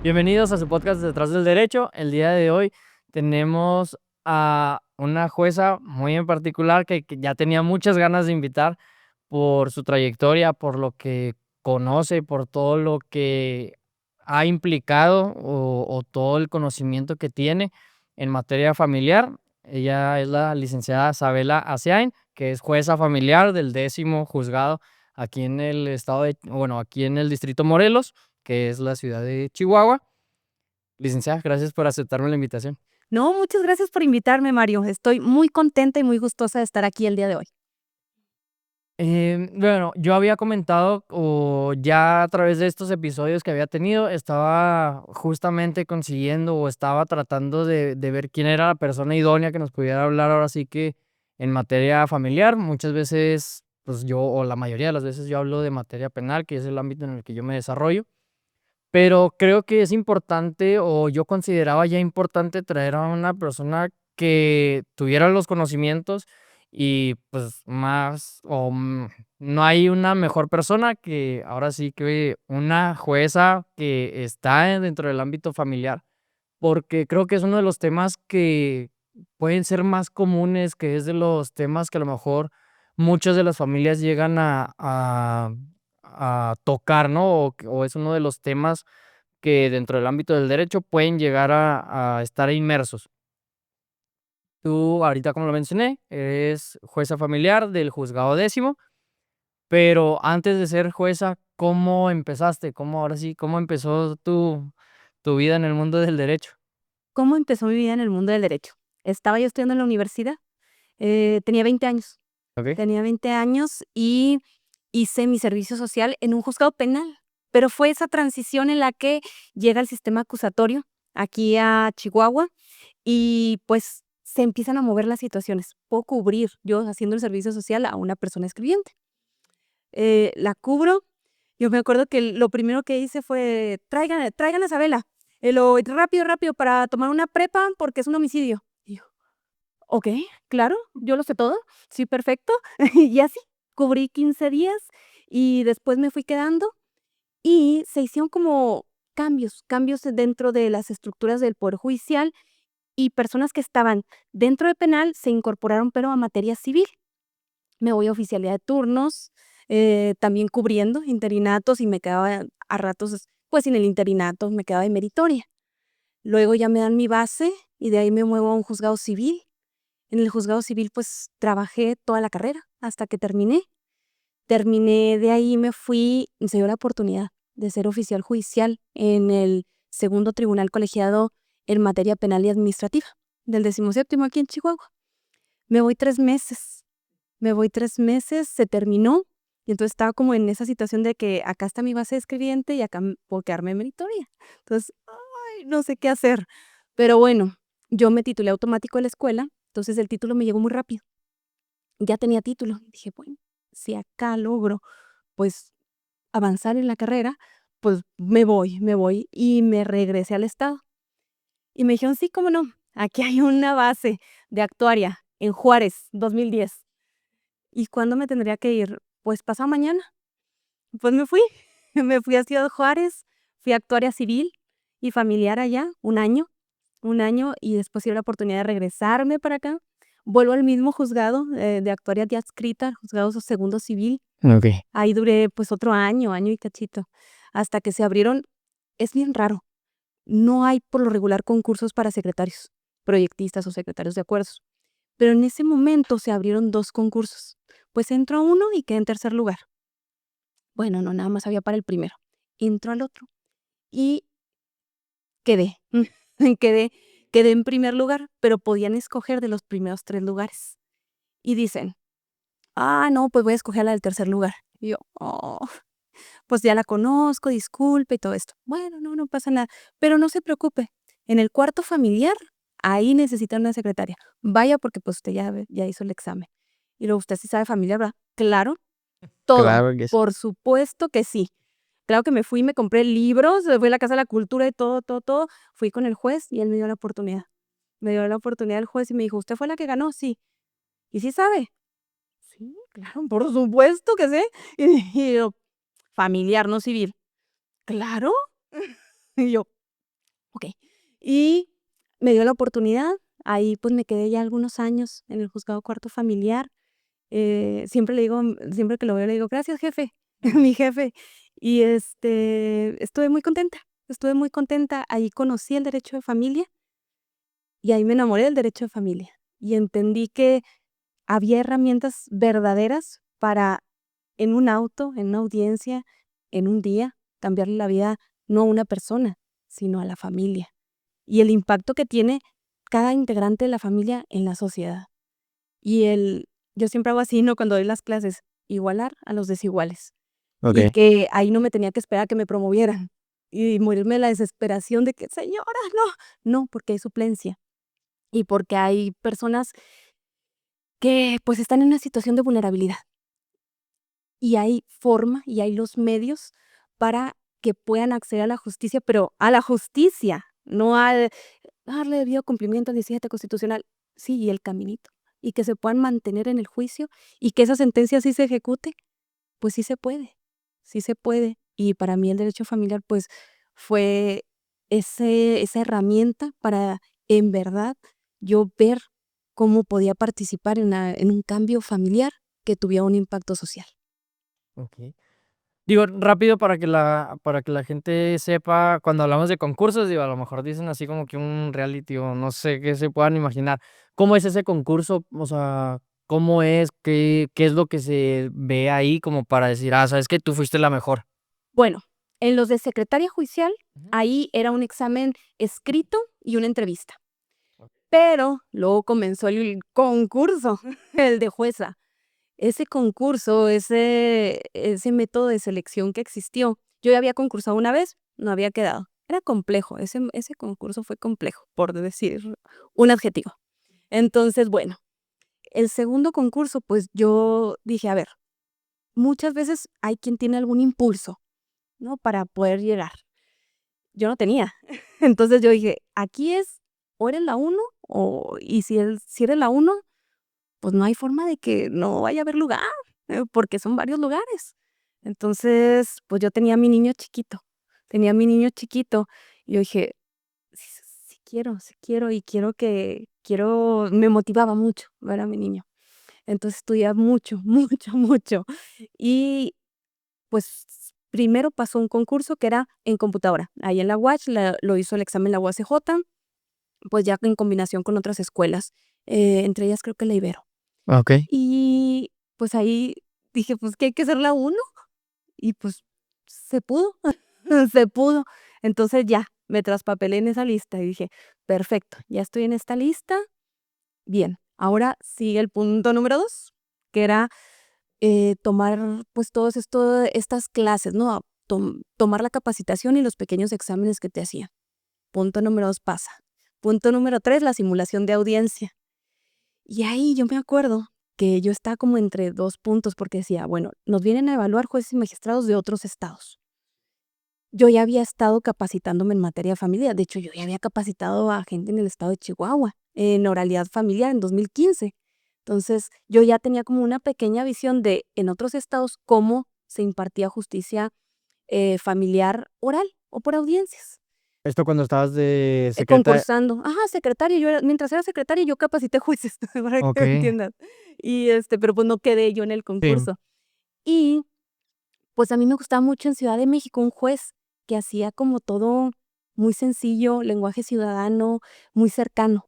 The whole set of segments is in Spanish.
Bienvenidos a su podcast Detrás del Derecho. El día de hoy tenemos a una jueza muy en particular que ya tenía muchas ganas de invitar por su trayectoria, por lo que conoce, por todo lo que ha implicado o todo el conocimiento que tiene en materia familiar. Ella es la licenciada Sabela Asiain, que es jueza familiar del 10º juzgado aquí en el estado aquí en el distrito Morelos, que es la ciudad de Chihuahua. Licenciada, gracias por aceptarme la invitación. No, muchas gracias por invitarme, Mario. Estoy muy contenta y muy gustosa de estar aquí el día de hoy. Bueno, yo había comentado, o ya a través de estos episodios que había tenido, estaba justamente consiguiendo o estaba tratando de ver quién era la persona idónea que nos pudiera hablar ahora sí que en materia familiar. Muchas veces, pues yo, o la mayoría de las veces yo hablo de materia penal, que es el ámbito en el que yo me desarrollo. Pero creo que es importante, o yo consideraba ya importante traer a una persona que tuviera los conocimientos y pues no hay una mejor persona que ahora sí que una jueza que está dentro del ámbito familiar, porque creo que es uno de los temas que pueden ser más comunes, que es de los temas que a lo mejor muchas de las familias llegan a tocar, ¿no? O es uno de los temas que dentro del ámbito del derecho pueden llegar a estar inmersos. Tú, ahorita como lo mencioné, eres jueza familiar del juzgado 10º, pero antes de ser jueza, ¿cómo empezaste? Ahora sí, cómo empezó tu vida en el mundo del derecho? ¿Cómo empezó mi vida en el mundo del derecho? Estaba yo estudiando en la universidad, tenía 20 años. ¿Ok? Tenía 20 años y hice mi servicio social en un juzgado penal. Pero fue esa transición en la que llega el sistema acusatorio aquí a Chihuahua y pues se empiezan a mover las situaciones. Puedo cubrir yo haciendo el servicio social a una persona escribiente. La cubro. Yo me acuerdo que lo primero que hice fue: "Traigan a Isabela, lo rápido, rápido para tomar una prepa porque es un homicidio". Y yo: "Okey, claro, yo lo sé todo. Sí, perfecto". Y así, cubrí 15 días y después me fui quedando y se hicieron como cambios dentro de las estructuras del poder judicial y personas que estaban dentro de penal se incorporaron, pero a materia civil. Me voy a oficialía de turnos, también cubriendo interinatos y me quedaba a ratos, pues, sin el interinato, me quedaba de meritoria. Luego ya me dan mi base y de ahí me muevo a un juzgado civil. En el juzgado civil, pues, trabajé toda la carrera hasta que terminé. Terminé de ahí, me fui y se dio la oportunidad de ser oficial judicial en el segundo tribunal colegiado en materia penal y administrativa, del 17º aquí en Chihuahua. Me voy 3 meses. Me voy 3 meses, se terminó, y entonces estaba como en esa situación de que acá está mi base de escribiente y acá puedo quedarme en meritoria. Entonces, ay, no sé qué hacer. Pero bueno, yo me titulé automático de la escuela, entonces el título me llegó muy rápido. Ya tenía título. Y dije: "Bueno, si acá logro, pues, avanzar en la carrera, pues me voy", y me regresé al estado. Y me dijeron: "Sí, cómo no, aquí hay una base de actuaria en Juárez, 2010". ¿Y cuándo me tendría que ir? Pues pasado mañana. Pues me fui, me fui a Ciudad Juárez, fui actuaria civil y familiar allá un año, y después tuve la oportunidad de regresarme para acá. Vuelvo al mismo juzgado, de actuaria ya adscrita, juzgado segundo civil. Okey. Ahí duré, pues, otro año, año y cachito, hasta que se abrieron. Es bien raro, no hay por lo regular concursos para secretarios, proyectistas o secretarios de acuerdos. Pero en ese momento se abrieron 2 concursos. Pues entró a uno y quedé en tercer lugar. Bueno, no, nada más había para el primero. Entró al otro y quedé. Quedé quedé en primer lugar, pero podían escoger de los primeros 3 lugares. Y dicen: "Ah, no, pues voy a escoger a la del tercer lugar". Y yo: "Oh, pues ya la conozco, disculpe", y todo esto. "Bueno, no, no pasa nada, pero no se preocupe, en el cuarto familiar, ahí necesitan una secretaria. Vaya porque, pues, usted ya hizo el examen". Y luego: "¿Usted sí sabe familiar, verdad?". "Claro, todo, Claro que sí. por supuesto que sí". Claro que me fui, me compré libros, fui a la Casa de la Cultura y todo, todo, todo. Fui con el juez y él me dio la oportunidad. Me dio la oportunidad el juez y me dijo: "¿Usted fue la que ganó?". "Sí". "¿Y sí sabe?". "Sí, claro, por supuesto que sé". Y yo: "Familiar, no civil". "Claro". Y yo: okey. Y me dio la oportunidad, ahí, pues, me quedé ya algunos años en el juzgado cuarto familiar. Siempre le digo, siempre que lo veo, le digo: "Gracias, jefe", mi jefe. Y, estuve muy contenta. Ahí conocí el derecho de familia y ahí me enamoré del derecho de familia. Y entendí que había herramientas verdaderas para, en un auto, en una audiencia, en un día, cambiarle la vida, no a una persona, sino a la familia. Y el impacto que tiene cada integrante de la familia en la sociedad. Y yo siempre hago así, ¿no? Cuando doy las clases, igualar a los desiguales. Y Okey. que ahí no me tenía que esperar a que me promovieran y morirme de la desesperación de que: "Señora, no". No, porque hay suplencia y porque hay personas que, pues, están en una situación de vulnerabilidad, y hay forma y hay los medios para que puedan acceder a la justicia, pero a la justicia, no al darle debido cumplimiento al 17 constitucional. Sí, y el caminito, y que se puedan mantener en el juicio, y que esa sentencia sí se ejecute. Pues sí se puede, sí se puede. Y para mí el derecho familiar, pues, fue esa herramienta para, en verdad, yo ver cómo podía participar en un cambio familiar que tuviera un impacto social. Okey. Digo, rápido para que la gente sepa, cuando hablamos de concursos, digo, a lo mejor dicen así como que un reality o no sé qué se puedan imaginar. ¿Cómo es ese concurso? O sea, ¿cómo es? ¿Qué es lo que se ve ahí como para decir: "Ah, sabes que tú fuiste la mejor"? Bueno, en los de secretaria judicial, Ujú. ahí era un examen escrito y una entrevista. Okey. Pero luego comenzó el concurso, el de jueza. Ese concurso, ese método de selección que existió, yo ya había concursado una vez, no había quedado. Era complejo, ese concurso fue complejo, por decir un adjetivo. Entonces, bueno, el segundo concurso, pues, yo dije: "A ver, muchas veces hay quien tiene algún impulso, ¿no?, para poder llegar". Yo no tenía. Entonces, yo dije: "Aquí es, o eres la uno y si eres la uno, pues, no hay forma de que no vaya a haber lugar, porque son varios lugares". Entonces, pues, yo tenía a mi niño chiquito, y yo dije: "Sí, sí quiero, y quiero". Me motivaba mucho ver a mi niño. Entonces, estudiaba mucho, mucho, mucho. Y, pues, primero pasó un concurso que era en computadora. Ahí en la UACH lo hizo el examen la UACJ, pues, ya en combinación con otras escuelas, entre ellas creo que la Ibero. Okey. Y, pues, ahí dije: "Pues, que hay que ser la uno", y, pues, se pudo, se pudo. Entonces, ya, me traspapelé en esa lista y dije: "Perfecto, ya estoy en esta lista, bien". Ahora sigue el punto número 2, que era, tomar, pues, todos estas clases, ¿no? Tomar la capacitación y los pequeños exámenes que te hacían. Punto número 2 pasa. Punto número 3, la simulación de audiencia. Y ahí yo me acuerdo que yo estaba como entre 2 puntos, porque decía: "Bueno, nos vienen a evaluar jueces y magistrados de otros estados". Yo ya había estado capacitándome en materia familiar, de hecho, yo ya había capacitado a gente en el estado de Chihuahua, en oralidad familiar en 2015. Entonces, yo ya tenía como una pequeña visión de, en otros estados, cómo se impartía justicia, familiar oral o por audiencias. Esto cuando estabas de secreta Concursando. Ajá, secretaria, mientras era secretaria, yo capacité jueces, para que me okey, entiendas. Y, pero, pues, no quedé yo en el sí. concurso. Y, pues, a mí me gustaba mucho en Ciudad de México un juez que hacía como todo muy sencillo, lenguaje ciudadano, muy cercano.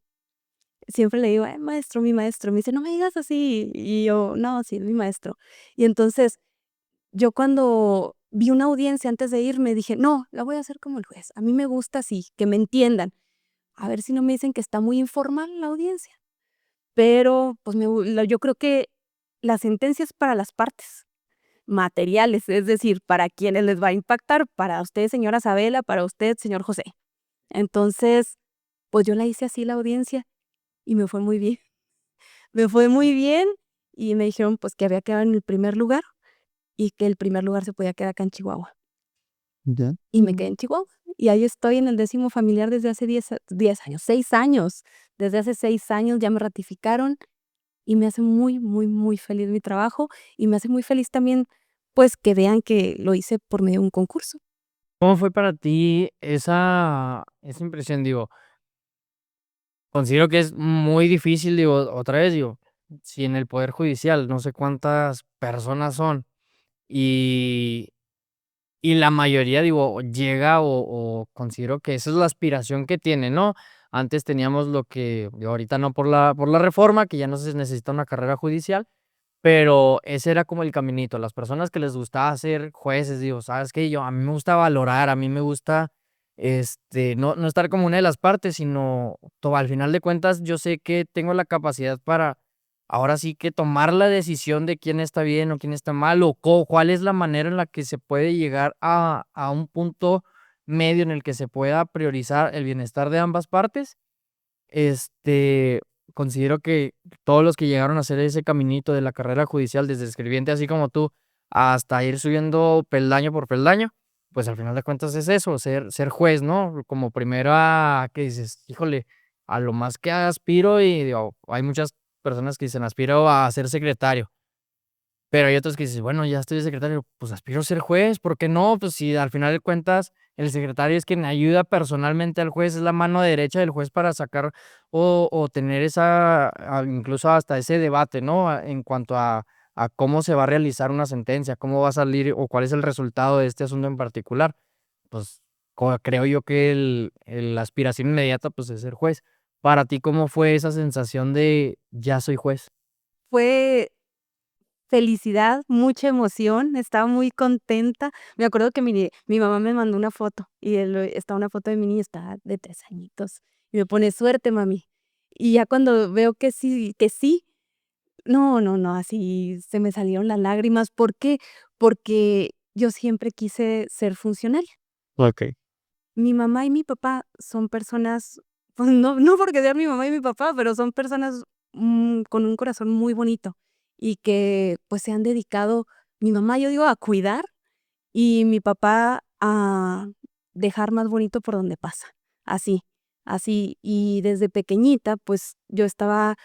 Siempre le digo: "Ay, maestro, mi maestro". Me dice: "No me digas así". Y yo: "No, sí, es mi maestro". Y entonces, yo cuando vi una audiencia antes de irme, dije: "No, la voy a hacer como el juez. A mí me gusta así, que me entiendan". A ver si no me dicen que está muy informal la audiencia, pero, pues, yo creo que la sentencia es para las partes materiales, es decir, para quienes les va a impactar, para usted, señora Sabela, para usted, señor José. Entonces, pues, yo la hice así la audiencia y me fue muy bien. Me fue muy bien y me dijeron, pues, que había quedado en el primer lugar y que el primer lugar se podía quedar acá en Chihuahua. Ya. Y me quedé en Chihuahua. Y ahí estoy en el 10º familiar desde hace 10 años, 6 años. Desde hace 6 años ya me ratificaron y me hace muy, muy, muy feliz mi trabajo y me hace muy feliz también, pues, que vean que lo hice por medio de un concurso. ¿Cómo fue para ti esa impresión? Digo, considero que es muy difícil, digo, otra vez, digo, si en el poder judicial no sé cuántas personas son, y y la mayoría, digo, llega o considero que esa es la aspiración que tiene, ¿no? Antes teníamos lo que digo, ahorita no por la reforma, que ya no se necesita una carrera judicial, pero ese era como el caminito. Las personas que les gustaba ser jueces, digo, ¿sabes qué? Yo a mí me gusta valorar, a mí me gusta, no estar como una de las partes, sino al final de cuentas, yo sé que tengo la capacidad para, ahora sí que tomar la decisión de quién está bien o quién está mal, o cuál es la manera en la que se puede llegar a un punto medio en el que se pueda priorizar el bienestar de ambas partes. este, Considero que todos los que llegaron a hacer ese caminito de la carrera judicial, desde escribiente, así como tú, hasta ir subiendo peldaño por peldaño, pues al final de cuentas es eso, ser juez, ¿no? Como primera que dices, híjole, a lo más que aspiro, y digo, hay muchas personas que dicen, aspiro a ser secretario. Pero hay otros que dices: "Bueno, ya estoy de secretario, pues aspiro a ser juez, ¿por qué no?". Pues si al final de cuentas el secretario es quien ayuda personalmente al juez, es la mano derecha del juez para sacar o tener esa, incluso hasta ese debate, ¿no? En cuanto a cómo se va a realizar una sentencia, cómo va a salir o cuál es el resultado de este asunto en particular. Pues, creo yo que la aspiración inmediata, pues, es ser juez. Para ti, ¿cómo fue esa sensación de ya soy juez? Fue felicidad, mucha emoción, estaba muy contenta. Me acuerdo que mi mamá me mandó una foto y está una foto de mi niño, está de 3 añitos, y me pone: "Suerte, mami". Y ya cuando veo que sí, no, no, no, así se me salieron las lágrimas, ¿por qué? Porque yo siempre quise ser funcionaria. Okey. Mi mamá y mi papá son personas, pues, no porque sean mi mamá y mi papá, pero son personas, con un corazón muy bonito y que, pues, se han dedicado, mi mamá, yo digo, a cuidar, y mi papá a dejar más bonito por donde pasa, así, así. Y desde pequeñita, pues, yo estaba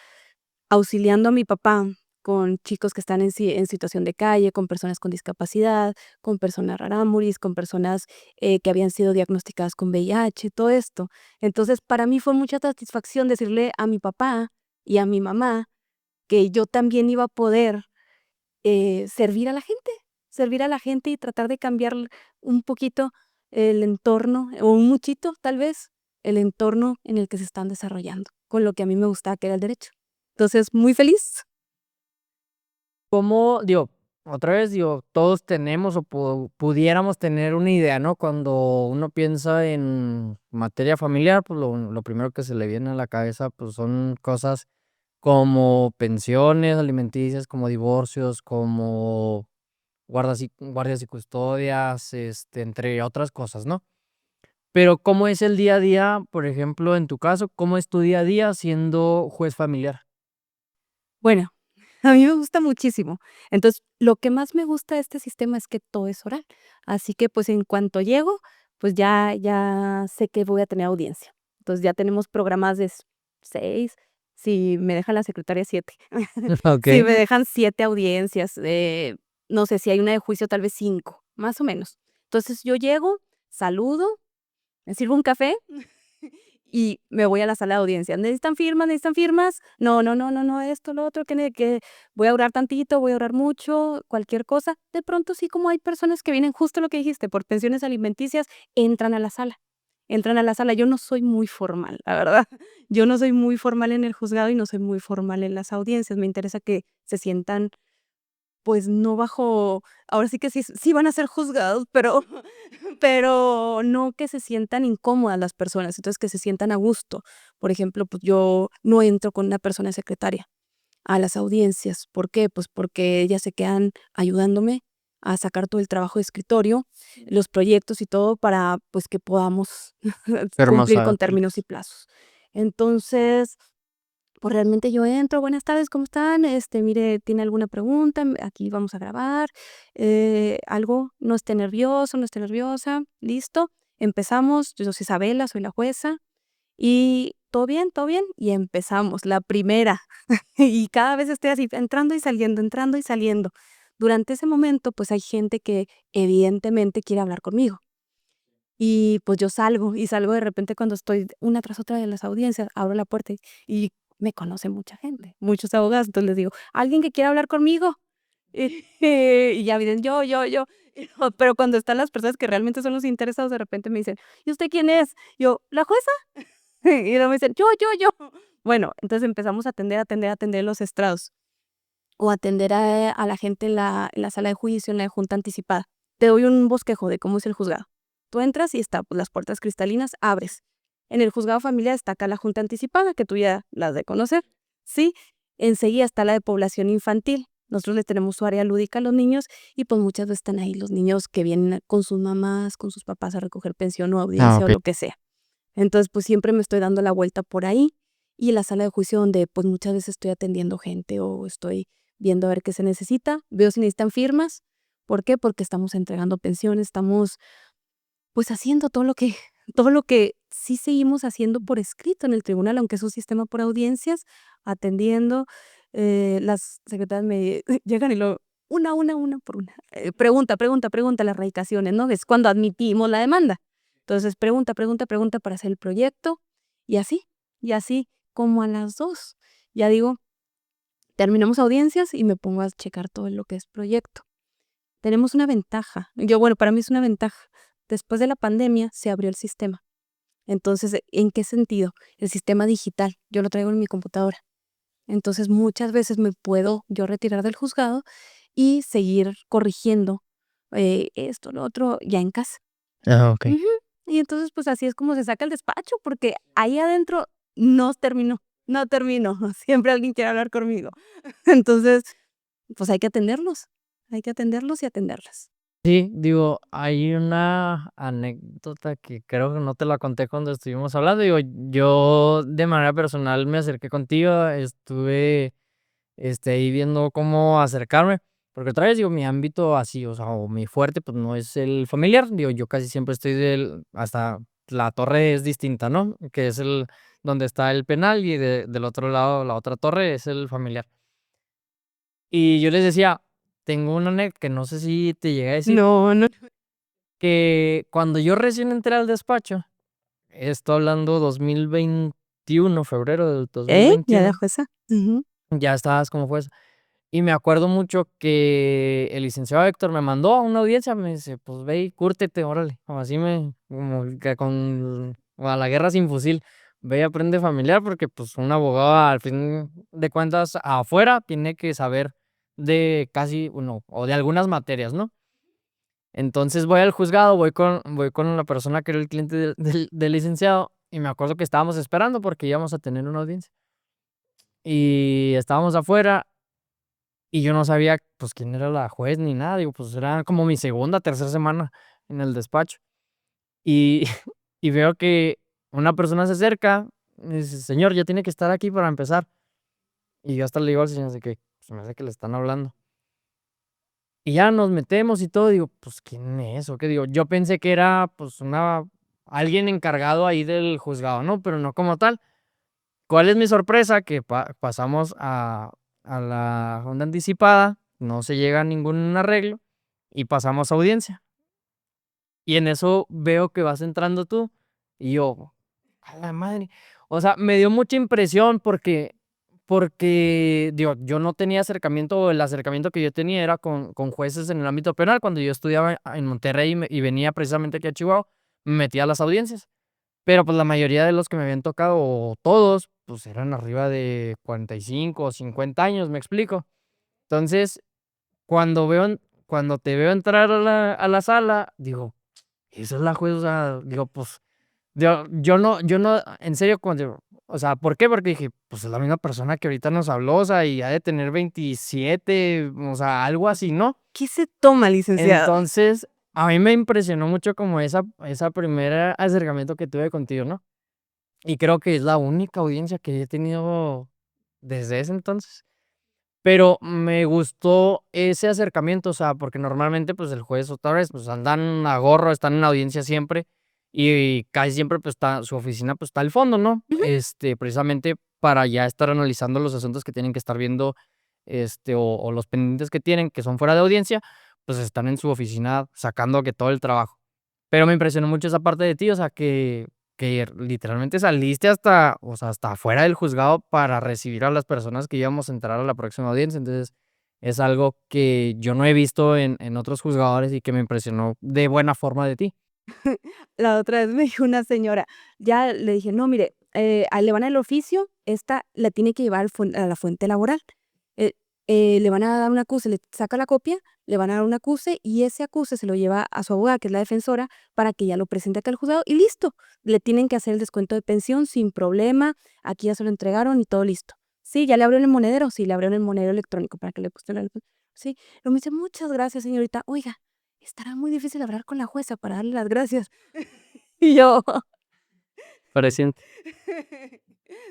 auxiliando a mi papá con chicos que están en situación de calle, con personas con discapacidad, con personas rarámuris, con personas, que habían sido diagnosticadas con VIH, todo esto. Entonces, para mí fue mucha satisfacción decirle a mi papá y a mi mamá que yo también iba a poder, servir a la gente y tratar de cambiar un poquito el entorno, o un muchito, tal vez, el entorno en el que se están desarrollando, con lo que a mí me gustaba, que era el derecho. Entonces, muy feliz. ¿Cómo? Digo, otra vez, digo, todos tenemos o pudiéramos tener una idea, ¿no? Cuando uno piensa en materia familiar, pues lo primero que se le viene a la cabeza, pues son cosas como pensiones alimenticias, como divorcios, como guardias y custodias, entre otras cosas, ¿no? Pero, ¿cómo es el día a día, por ejemplo, en tu caso, cómo es tu día a día siendo juez familiar? Bueno, a mí me gusta muchísimo. Entonces, lo que más me gusta de este sistema es que todo es oral. Así que, pues, en cuanto llego, pues, ya sé que voy a tener audiencia. Entonces, ya tenemos programas de 6, si me deja la secretaria 7. Si Okey. me dejan 7 audiencias, no sé, si hay una de juicio, tal vez 5, más o menos. Entonces, yo llego, saludo, me sirvo un café y me voy a la sala de audiencia. ¿Necesitan firmas? ¿Necesitan firmas? No, no, no, no, no, esto, lo otro, que voy a orar tantito, voy a orar mucho, cualquier cosa. De pronto, sí, como hay personas que vienen justo lo que dijiste, por pensiones alimenticias, entran a la sala. Entran a la sala. Yo no soy muy formal, la verdad. Yo no soy muy formal en el juzgado y no soy muy formal en las audiencias. Me interesa que se sientan, pues, no bajo, ahora sí que sí van a ser juzgados, pero pero no que se sientan incómodas las personas, entonces que se sientan a gusto. Por ejemplo, pues, yo no entro con una persona secretaria a las audiencias, ¿por qué? Pues, porque ellas se quedan ayudándome a sacar todo el trabajo de escritorio, los proyectos y todo para, pues, que podamos cumplir Hermosa. con términos y plazos. Entonces, pues, realmente yo entro: "Buenas tardes, ¿cómo están? Mire, ¿tiene alguna pregunta? Aquí vamos a grabar, algo, no esté nervioso, no esté nerviosa, listo, empezamos, yo soy Isabela, soy la jueza, y todo bien", y empezamos, la primera, y cada vez estoy así, entrando y saliendo, entrando y saliendo. Durante ese momento, pues, hay gente que evidentemente quiere hablar conmigo. Y pues yo salgo y salgo de repente cuando estoy una tras otra de las audiencias, abro la puerta y me conoce mucha gente, muchos abogados. Entonces les digo, ¿alguien que quiera hablar conmigo? Y ya dicen, yo. Pero cuando están las personas que realmente son los interesados, de repente me dicen, ¿y usted quién es? Yo, ¿la jueza? Y luego me dicen, yo. Bueno, entonces empezamos a atender los estrados o atender a la gente en la sala de juicio, en la junta anticipada. Te doy un bosquejo de cómo es el juzgado. Tú entras y está pues, las puertas cristalinas, abres. En el juzgado familiar está acá la junta anticipada, que tú ya la has de conocer, ¿sí? Enseguida está la de población infantil. Nosotros le tenemos su área lúdica a los niños y pues muchas veces están ahí los niños que vienen con sus mamás, con sus papás a recoger pensión o Ah, audiencia o ok. lo que sea. Entonces, pues siempre me estoy dando la vuelta por ahí y en la sala de juicio donde pues muchas veces estoy atendiendo gente o estoy viendo a ver qué se necesita, veo si necesitan firmas. ¿Por qué? Porque estamos entregando pensiones, estamos pues haciendo todo lo que sí seguimos haciendo por escrito en el tribunal, aunque es un sistema por audiencias, atendiendo. Las secretarias me llegan y lo una por una. Pregunta, las radicaciones, ¿no? Es cuando admitimos la demanda. Entonces, pregunta para hacer el proyecto y y así como a las 2. Ya digo, terminamos audiencias y me pongo a checar todo lo que es proyecto. Tenemos una ventaja. Bueno, para mí es una ventaja. Después de la pandemia se abrió el sistema. Entonces, ¿en qué sentido? El sistema digital, yo lo traigo en mi computadora. Entonces, muchas veces me puedo yo retirar del juzgado y seguir corrigiendo esto, lo otro, ya en casa. Ah, ok. Ujú. Y entonces, pues así es como se saca el despacho, porque ahí adentro no termino, no termino. Siempre alguien quiere hablar conmigo. Entonces, pues hay que atenderlos y atenderlas. Sí, digo, hay una anécdota que creo que no te la conté cuando estuvimos hablando. Digo, yo de manera personal me acerqué contigo, estuve ahí viendo cómo acercarme, porque otra vez digo, mi ámbito así, o sea, o mi fuerte, pues no es el familiar. Digo, yo casi siempre estoy hasta la torre es distinta, ¿no? Que es el donde está el penal y del otro lado, la otra torre es el familiar. Y yo les decía, tengo una anécdota que no sé si te llegué a decir. No, no. Que cuando yo recién entré al despacho, estoy hablando 2021, febrero del dos mil Ya veintiuno, dejó esa. Ujú. ya estabas como juez. Y me acuerdo mucho que el licenciado Héctor me mandó a una audiencia, me dice, pues ve y cúrtete, órale. O así como que a la guerra sin fusil, ve y aprende familiar, porque pues un abogado al fin de cuentas afuera tiene que saber de casi, bueno, o de algunas materias, ¿no? Entonces voy al juzgado, voy con la persona que era el cliente del licenciado y me acuerdo que estábamos esperando porque íbamos a tener una audiencia. Y estábamos afuera y yo no sabía, pues, quién era la juez ni nada. Digo, pues, era como mi segunda, tercera semana en el despacho. Y y veo que una persona se acerca, me dice: "Señor, ya tiene que estar aquí para empezar". Y yo hasta le digo al señor de que: "Se me hace que le están hablando". Y ya nos metemos y todo, digo, pues, ¿quién es o qué? Digo, yo pensé que era, pues, alguien encargado ahí del juzgado, ¿no? Pero no como tal. ¿Cuál es mi sorpresa? Que pasamos a la ronda anticipada, no se llega a ningún arreglo y pasamos a audiencia. Y en eso veo que vas entrando tú y yo, a la madre. O sea, me dio mucha impresión porque, digo, yo no tenía acercamiento, o el acercamiento que yo tenía era con jueces en el ámbito penal. Cuando yo estudiaba en Monterrey y venía precisamente aquí a Chihuahua, me metía a las audiencias. Pero, pues, la mayoría de los que me habían tocado, o todos, pues, eran arriba de 45 o 50 años, ¿me explico? Entonces, cuando te veo entrar a la sala, digo: "Esa es la juez", o sea, digo, pues, yo no, en serio, cuando, o sea, ¿por qué? Porque dije: "Pues, es la misma persona que ahorita nos habló, o sea, y ha de tener 27, o sea, algo así", ¿no? ¿Qué se toma, licenciado? Entonces, a mí me impresionó mucho como esa primera acercamiento que tuve contigo, ¿no? Y creo que es la única audiencia que he tenido desde ese entonces. Pero me gustó ese acercamiento, o sea, porque normalmente, pues, el juez otra vez, pues, andan a gorro, están en la audiencia siempre, y casi siempre, pues, su oficina, pues, está al fondo, ¿no? Ujú. Precisamente para ya estar analizando los asuntos que tienen que estar viendo, o los pendientes que tienen, que son fuera de audiencia, pues, están en su oficina sacando que todo el trabajo. Pero me impresionó mucho esa parte de ti, o sea, que literalmente saliste hasta, o sea, hasta afuera del juzgado para recibir a las personas que íbamos a entrar a la próxima audiencia. Entonces, es algo que yo no he visto en otros juzgadores y que me impresionó de buena forma de ti. La otra vez me dijo una señora, ya le dije: "No, mire, le van al oficio, esta la tiene que llevar a la fuente laboral. Eh, le van a dar un acuse, le saca la copia, le van a dar un acuse y ese acuse se lo lleva a su abogada, que es la defensora, para que ya lo presente acá al juzgado y listo. Le tienen que hacer el descuento de pensión sin problema, aquí ya se lo entregaron y todo listo. Sí, ¿ya le abrieron el monedero? Sí, le abrieron el monedero electrónico para que le guste la sí. Luego me dice: "Muchas gracias, señorita. Oiga, estará muy difícil hablar con la jueza para darle las gracias". Y yo, Pareciente.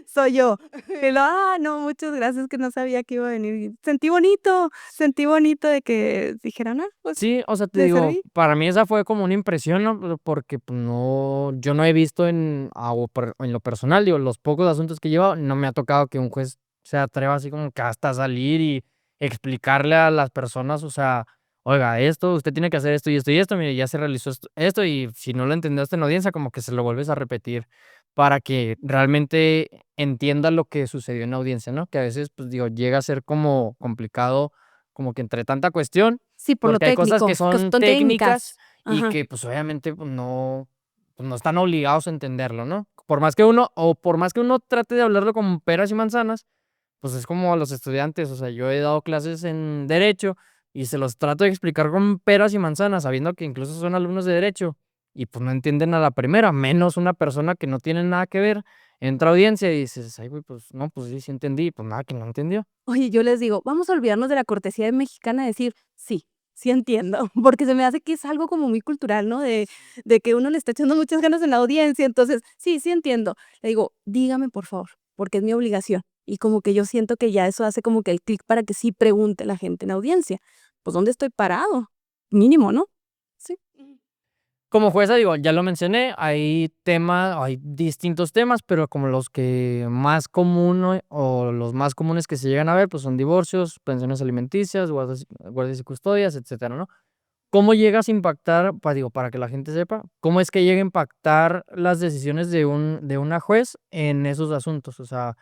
soy yo. Y lo, no, muchas gracias, que no sabía que iba a venir. Y sentí bonito de que dijeran, pues, Sí, o sea, te le digo, serví. para mí esa fue como una impresión, ¿no? Porque pues, no, yo no he visto en lo personal, digo, los pocos asuntos que he llevado, no me ha tocado que un juez se atreva así como que hasta salir y explicarle a las personas, o sea, oiga, esto, usted tiene que hacer esto y esto y esto, mire, ya se realizó esto, y si no lo entendiste en la audiencia, como que se lo vuelves a repetir para que realmente entienda lo que sucedió en la audiencia, ¿no? Que a veces, pues digo, llega a ser como complicado, como que entre tanta cuestión Sí, por lo porque hay cosas técnico, que que son son técnicas técnicas. y Ajá. que, pues, obviamente, pues, no están obligados a entenderlo, ¿no? Por más que uno trate de hablarlo con peras y manzanas, pues, es como a los estudiantes, o sea, yo he dado clases en derecho y se los trato de explicar con peras y manzanas, sabiendo que incluso son alumnos de derecho y, pues, no entienden a la primera, menos una persona que no tiene nada que ver, entra a audiencia y dices: "Ay, güey, pues, no, pues sí, sí entendí", pues, nada, que no entendió. Oye, yo les digo, vamos a olvidarnos de la cortesía mexicana, de decir, sí, sí entiendo, porque se me hace que es algo como muy cultural, ¿no? De que uno le está echando muchas ganas en la audiencia, entonces, sí, sí entiendo. Le digo, dígame, por favor, porque es mi obligación. Y como que yo siento que ya eso hace como que el clic para que sí pregunte la gente en la audiencia. Pues, ¿dónde estoy parado? Mínimo, ¿no? Sí. Como jueza, digo, ya lo mencioné, hay distintos temas, pero como los que más común o los más comunes que se llegan a ver, pues son divorcios, pensiones alimenticias, guardias y custodias, etcétera, ¿no? ¿Cómo llegas a impactar, digo, para que la gente sepa, cómo es que llega a impactar las decisiones de una juez en esos asuntos? O sea,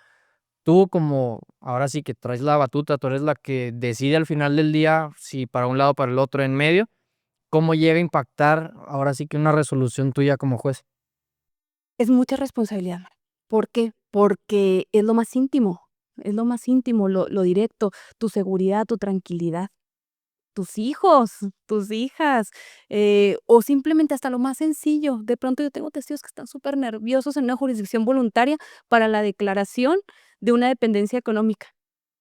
tú como ahora sí que traes la batuta, tú eres la que decide al final del día si para un lado o para el otro en medio. ¿Cómo llega a impactar ahora sí que una resolución tuya como juez? Es mucha responsabilidad. ¿Por qué? Porque es lo más íntimo, lo directo, tu seguridad, tu tranquilidad. Tus hijos, tus hijas, o simplemente hasta lo más sencillo. De pronto yo tengo testigos que están súper nerviosos en una jurisdicción voluntaria para la declaración de una dependencia económica,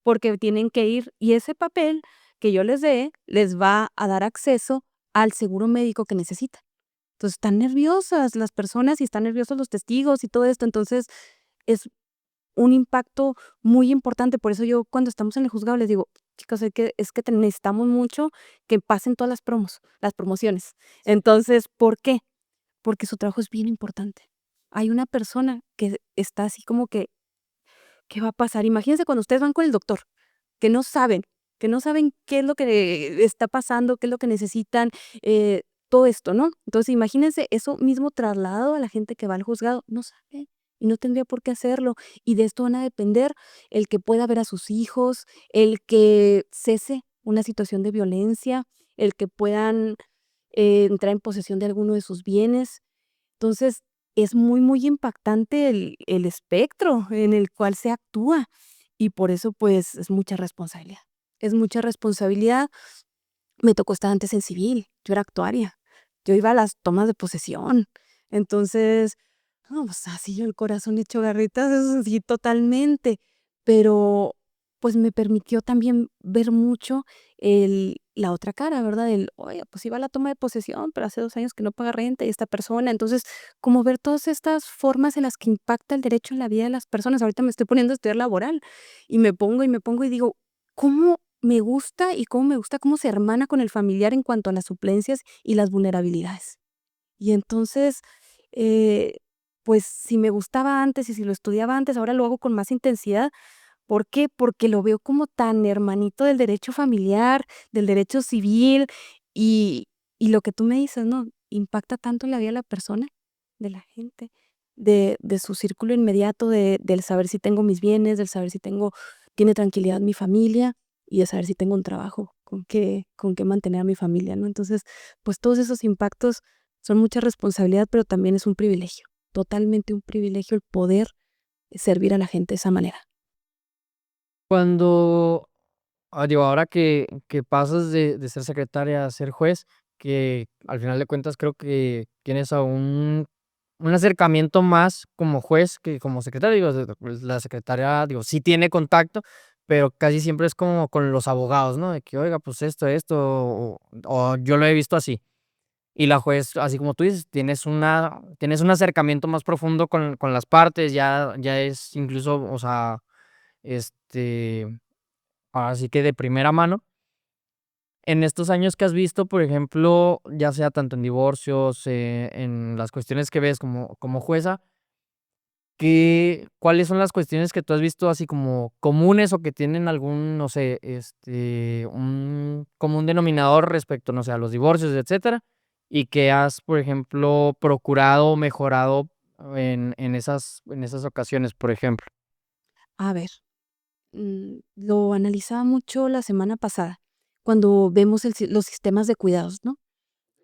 porque tienen que ir y ese papel que yo les dé les va a dar acceso al seguro médico que necesitan. Entonces, están nerviosas las personas y están nerviosos los testigos y todo esto. Entonces, es un impacto muy importante. Por eso yo cuando estamos en el juzgado les digo: "Chicos, es que necesitamos mucho que pasen todas las promociones". Entonces, ¿por qué? Porque su trabajo es bien importante. Hay una persona que está así como que, ¿qué va a pasar? Imagínense cuando ustedes van con el doctor, que no saben, que no saben qué es lo que está pasando, qué es lo que necesitan, todo esto, ¿no? Entonces, imagínense eso mismo trasladado a la gente que va al juzgado, no sabe y no tendría por qué hacerlo. Y de esto van a depender el que pueda ver a sus hijos, el que cese una situación de violencia, el que puedan, entrar en posesión de alguno de sus bienes. Entonces, es muy, muy impactante el espectro en el cual se actúa, y por eso, pues, es mucha responsabilidad. Es mucha responsabilidad. Me tocó estar antes en civil, yo era actuaria, yo iba a las tomas de posesión. Entonces, no, pues, así yo el corazón hecho garritas, eso sí, totalmente. Pero, pues, me permitió también ver mucho la otra cara, ¿verdad? Oye, pues, iba a la toma de posesión, pero hace 2 años que no paga renta y esta persona. Entonces, como ver todas estas formas en las que impacta el derecho en la vida de las personas. Ahorita me estoy poniendo a estudiar laboral y me pongo y digo: "¿Cómo me gusta cómo se hermana con el familiar en cuanto a las suplencias y las vulnerabilidades?". Y entonces, eh, pues, si me gustaba antes y si lo estudiaba antes, ahora lo hago con más intensidad. ¿Por qué? Porque lo veo como tan hermanito del derecho familiar, del derecho civil y y lo que tú me dices, ¿no? impacta tanto en la vida de la persona, de la gente, de su círculo inmediato, del saber si tengo mis bienes, del saber si tiene tranquilidad mi familia y de saber si tengo un trabajo con qué mantener a mi familia, ¿no? Entonces, pues todos esos impactos son mucha responsabilidad, pero también es un privilegio, totalmente un privilegio el poder servir a la gente de esa manera. Cuando, digo, ahora que pasas de ser secretaria a ser juez, que al final de cuentas creo que tienes a un acercamiento más como juez que como secretaria. Digo, pues, la secretaria, digo, sí tiene contacto, pero casi siempre es como con los abogados, ¿no? De que, oiga, pues esto, o yo lo he visto así. Y la juez, así como tú dices, tienes un acercamiento más profundo con las partes, ya es incluso, o sea, este, ahora sí que de primera mano. En estos años que has visto, por ejemplo, ya sea tanto en divorcios, en las cuestiones que ves como jueza, ¿cuáles son las cuestiones que tú has visto así como comunes o que tienen algún, no sé, un común denominador respecto, no sé, a los divorcios, etcétera? Y que has, por ejemplo, procurado, mejorado en esas ocasiones, por ejemplo. A ver, lo analizaba mucho la semana pasada, cuando vemos los sistemas de cuidados, ¿no?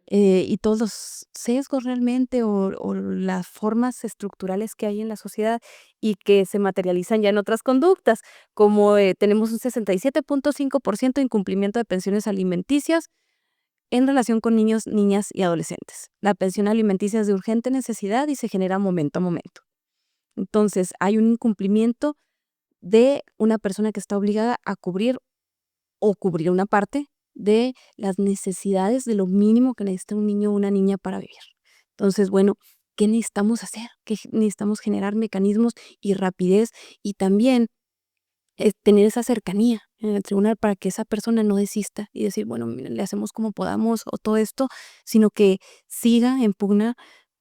Y todos los sesgos realmente o las formas estructurales que hay en la sociedad y que se materializan ya en otras conductas, como tenemos un 67.5% de incumplimiento de pensiones alimenticias en relación con niños, niñas y adolescentes. La pensión alimenticia es de urgente necesidad y se genera momento a momento. Entonces, hay un incumplimiento de una persona que está obligada a cubrir o cubrir una parte de las necesidades de lo mínimo que necesita un niño o una niña para vivir. Entonces, bueno, ¿qué necesitamos hacer? Necesitamos generar mecanismos y rapidez y también tener esa cercanía en el tribunal para que esa persona no desista y decir, bueno, miren, le hacemos como podamos o todo esto, sino que siga en pugna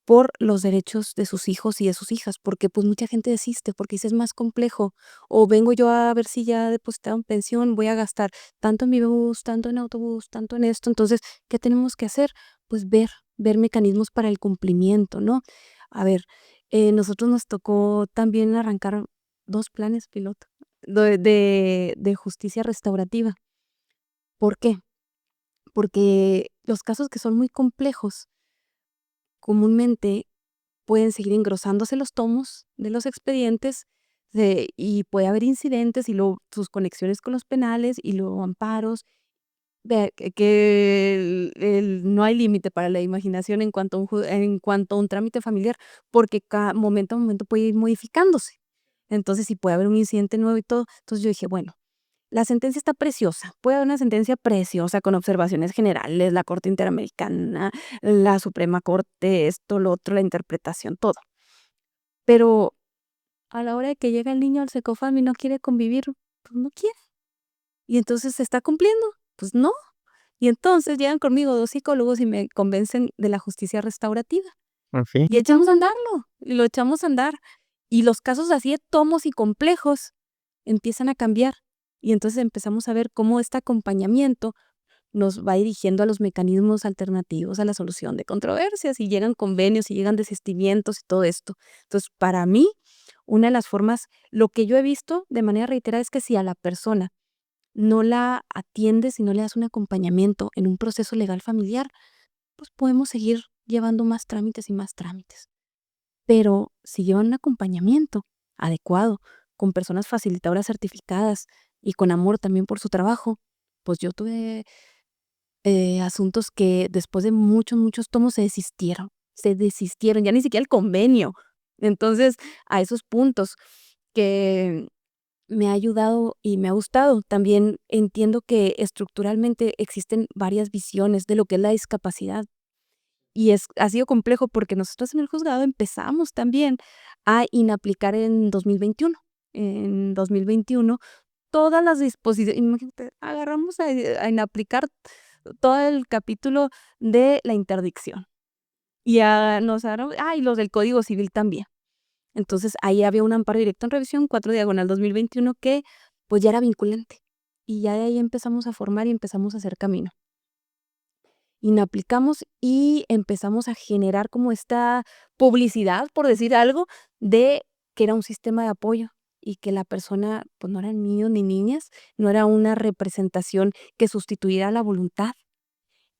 por los derechos de sus hijos y de sus hijas, porque pues mucha gente desiste, porque dice es más complejo, o vengo yo a ver si ya depositaron pensión, voy a gastar tanto en mi bus, tanto en autobús, tanto en esto, entonces, ¿qué tenemos que hacer? Pues ver mecanismos para el cumplimiento, ¿no? A ver, nosotros nos tocó también arrancar 2 planes piloto de justicia restaurativa. ¿Por qué? Porque los casos que son muy complejos, comúnmente pueden seguir engrosándose los tomos de los expedientes, y puede haber incidentes y luego sus conexiones con los penales y luego amparos, no hay límite para la imaginación en cuanto a un trámite familiar, porque cada momento a momento puede ir modificándose. Entonces, si puede haber un incidente nuevo y todo. Entonces, yo dije: "Bueno, la sentencia está preciosa, puede haber una sentencia preciosa con observaciones generales, la Corte Interamericana, la Suprema Corte, esto, lo otro, la interpretación, todo. Pero a la hora de que llega el niño al Secofam y no quiere convivir, pues no quiere. Y entonces, ¿se está cumpliendo? Pues no. Y entonces llegan conmigo 2 psicólogos y me convencen de la justicia restaurativa. Okey. Y echamos a andarlo, y lo echamos a andar. Y los casos así de tomos y complejos empiezan a cambiar. Y entonces empezamos a ver cómo este acompañamiento nos va dirigiendo a los mecanismos alternativos a la solución de controversias, y llegan convenios, y llegan desistimientos y todo esto. Entonces, para mí, una de las formas, lo que yo he visto de manera reiterada es que si a la persona no la atiendes y no le das un acompañamiento en un proceso legal familiar, pues podemos seguir llevando más trámites y más trámites. Pero si llevan un acompañamiento adecuado, con personas facilitadoras certificadas y con amor también por su trabajo, pues yo tuve asuntos que después de muchos, muchos tomos se desistieron, ya ni siquiera el convenio. Entonces, a esos puntos que me ha ayudado y me ha gustado. También entiendo que estructuralmente existen varias visiones de lo que es la discapacidad. Y ha sido complejo porque nosotros en el juzgado empezamos también a inaplicar en 2021. En 2021, todas las disposiciones, imagínate, agarramos a inaplicar todo el capítulo de la interdicción. Y nos agarramos, y los del Código Civil también. Entonces, ahí había un amparo directo en revisión, 4/2021, que pues ya era vinculante. Y ya de ahí empezamos a formar y empezamos a hacer camino. inaplicamos y empezamos a generar como esta publicidad, por decir algo, de que era un sistema de apoyo y que la persona, pues, no eran niños ni niñas, no era una representación que sustituyera la voluntad.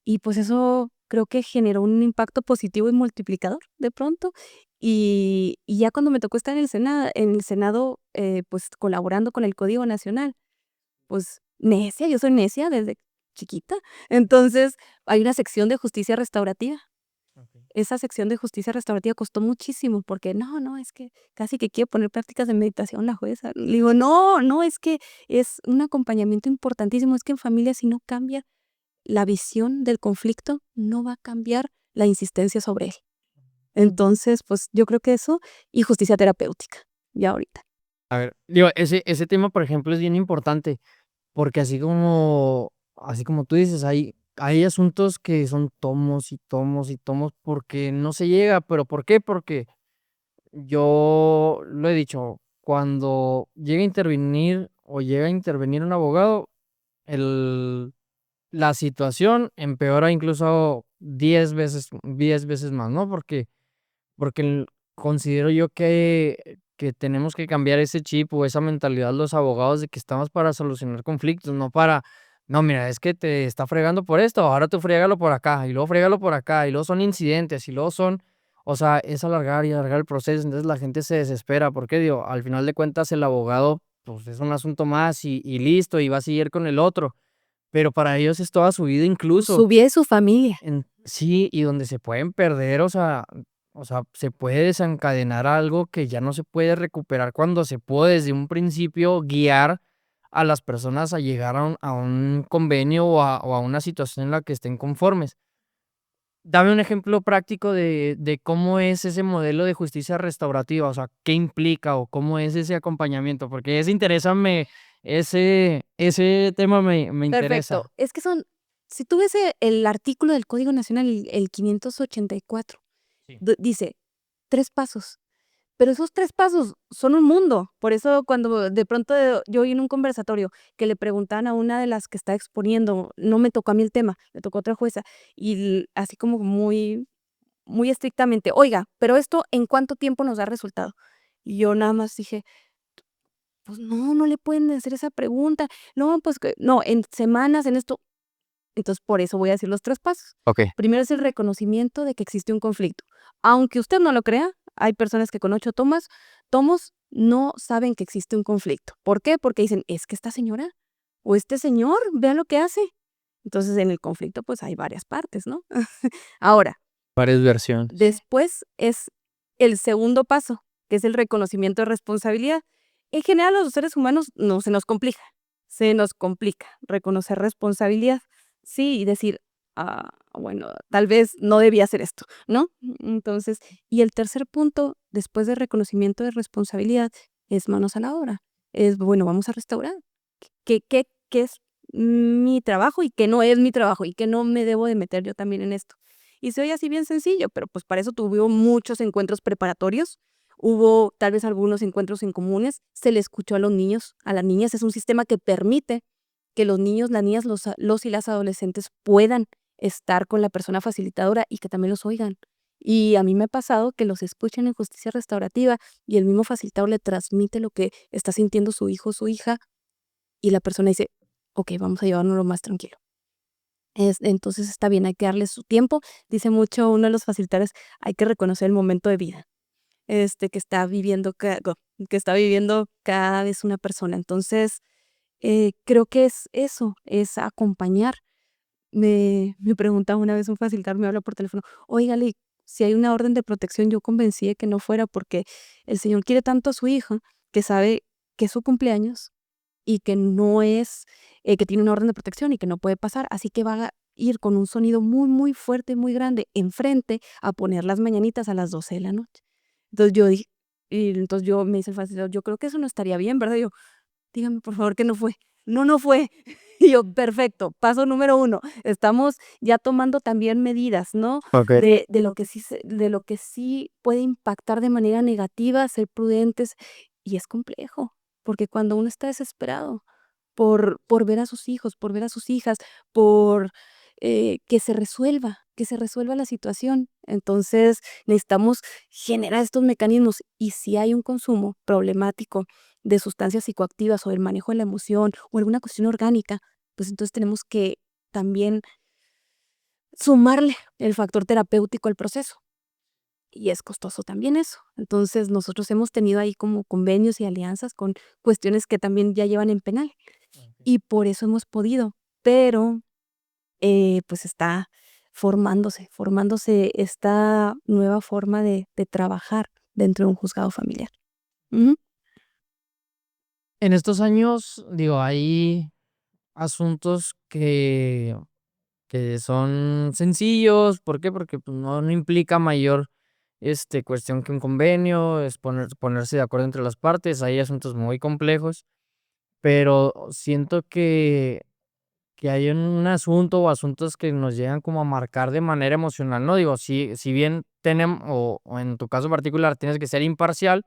Y, pues, eso creo que generó un impacto positivo y multiplicador de pronto. Y ya cuando me tocó estar en el Senado, pues, colaborando con el Código Nacional, pues, necia, yo soy necia desde chiquita. Entonces, hay una sección de justicia restaurativa. Okey. Esa sección de justicia restaurativa costó muchísimo porque no, no, es que casi que quiere poner prácticas de meditación la jueza. Le digo, no, no, es que es un acompañamiento importantísimo. Es que en familia, si no cambia la visión del conflicto, no va a cambiar la insistencia sobre él. Entonces, pues yo creo que eso y justicia terapéutica, ya ahorita. A ver, digo, ese tema, por ejemplo, es bien importante, porque así como tú dices, hay asuntos que son tomos y tomos y tomos porque no se llega, ¿pero por qué? Porque yo lo he dicho, cuando llega a intervenir un abogado, el la situación empeora incluso 10 veces más, ¿no? Porque considero yo que tenemos que cambiar ese chip o esa mentalidad los abogados de que estamos para solucionar conflictos, no para, no, mira, es que te está fregando por esto, ahora tú friégalo por acá, y luego friégalo por acá, y luego son incidentes, y luego o sea, es alargar y alargar el proceso, entonces la gente se desespera, porque digo, al final de cuentas el abogado, pues es un asunto más y listo, y va a seguir con el otro, pero para ellos es toda su vida incluso. Su vida y su familia. Sí, y donde se pueden perder, o sea, se puede desencadenar algo que ya no se puede recuperar cuando se pudo desde un principio guiar a las personas a llegar a un convenio o a una situación en la que estén conformes. Dame un ejemplo práctico de cómo es ese modelo de justicia restaurativa, o sea, qué implica o cómo es ese acompañamiento, porque ese tema me Perfecto. interesa. Es que si tú ves el artículo del Código Nacional, el 584, Sí. dice 3 pasos. Pero esos 3 pasos son un mundo. Por eso cuando de pronto yo oí en un conversatorio que le preguntaban a una de las que está exponiendo, no me tocó a mí el tema, le tocó a otra jueza, y así como muy, muy estrictamente, oiga, pero esto ¿en cuánto tiempo nos da resultado? Y yo nada más dije, pues no, no le pueden hacer esa pregunta. No, pues que, no, en semanas, en esto. Entonces, por eso voy a decir los 3 pasos. Okey. Primero es el reconocimiento de que existe un conflicto. Aunque usted no lo crea, hay personas que con 8 tomos no saben que existe un conflicto. ¿Por qué? Porque dicen: "Es que esta señora o este señor, vea lo que hace". Entonces, en el conflicto, pues, hay varias partes, ¿no? Ahora, Varias versiones. después es el segundo paso, que es el reconocimiento de responsabilidad. En general, a los seres humanos no se nos complica reconocer responsabilidad. Sí, y decir: "Ah, bueno, tal vez no debía hacer esto", ¿no? Entonces, y el tercer punto, después del reconocimiento de responsabilidad, es manos a la obra. Es, bueno, vamos a restaurar. ¿Qué es mi trabajo y qué no es mi trabajo? Y qué no me debo de meter yo también en esto. Y se oye así bien sencillo, pero, pues, para eso tuvimos muchos encuentros preparatorios, hubo tal vez algunos encuentros en comunes, se le escuchó a los niños, a las niñas, es un sistema que permite que los niños, las niñas, los y las adolescentes puedan estar con la persona facilitadora y que también los oigan. Y a mí me ha pasado que los escuchen en justicia restaurativa y el mismo facilitador le transmite lo que está sintiendo su hijo o su hija, y la persona dice: "Okey, vamos a llevárnoslo más tranquilo". Entonces está bien, hay que darle su tiempo. Dice mucho uno de los facilitadores: "Hay que reconocer el momento de vida, que está viviendo que está viviendo cada vez una persona". Entonces, creo que es eso, es acompañar. Me preguntaba una vez un facilitador, me habla por teléfono: "Oiga, si hay una orden de protección, yo convencí de que no fuera, porque el señor quiere tanto a su hija, que sabe que es su cumpleaños y que no es, que tiene una orden de protección y que no puede pasar, así que va a ir con un sonido muy, muy fuerte, muy grande, enfrente, a poner las mañanitas a las 12 de la noche". Entonces yo dije y entonces yo me dice el facilitador: "Yo creo que eso no estaría bien, ¿verdad?". Y yo: "Dígame, por favor, que no fue". "No, no fue". Y yo: "Perfecto, paso número uno, estamos ya tomando también medidas, ¿no?, Okey. de lo que sí puede impactar de manera negativa, ser prudentes". Y es complejo, porque cuando uno está desesperado por ver a sus hijos, por ver a sus hijas, por, que se resuelva la situación. Entonces, necesitamos generar estos mecanismos, y si hay un consumo problemático de sustancias psicoactivas, o el manejo de la emoción, o alguna cuestión orgánica, pues entonces tenemos que también sumarle el factor terapéutico al proceso, y es costoso también eso. Entonces, nosotros hemos tenido ahí como convenios y alianzas con cuestiones que también ya llevan en penal, y por eso hemos podido, pero, pues está formándose esta nueva forma de trabajar dentro de un juzgado familiar. Ujú. En estos años, digo, hay asuntos que son sencillos. ¿Por qué? Porque, pues, no implica mayor, cuestión que un convenio, es ponerse de acuerdo entre las partes. Hay asuntos muy complejos, pero siento que hay un asunto o asuntos que nos llegan como a marcar de manera emocional, ¿no? Digo, si bien tenemos o en tu caso particular tienes que ser imparcial,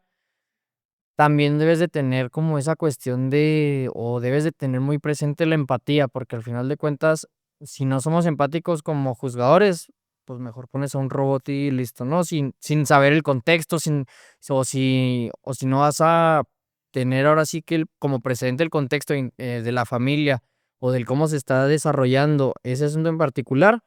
también debes de tener como esa cuestión de o debes de tener muy presente la empatía, porque al final de cuentas, si no somos empáticos como juzgadores, pues mejor pones a un robot y listo, ¿no? Sin saber el contexto, o si no vas a tener ahora sí que como precedente el contexto de la familia o del cómo se está desarrollando ese asunto en particular,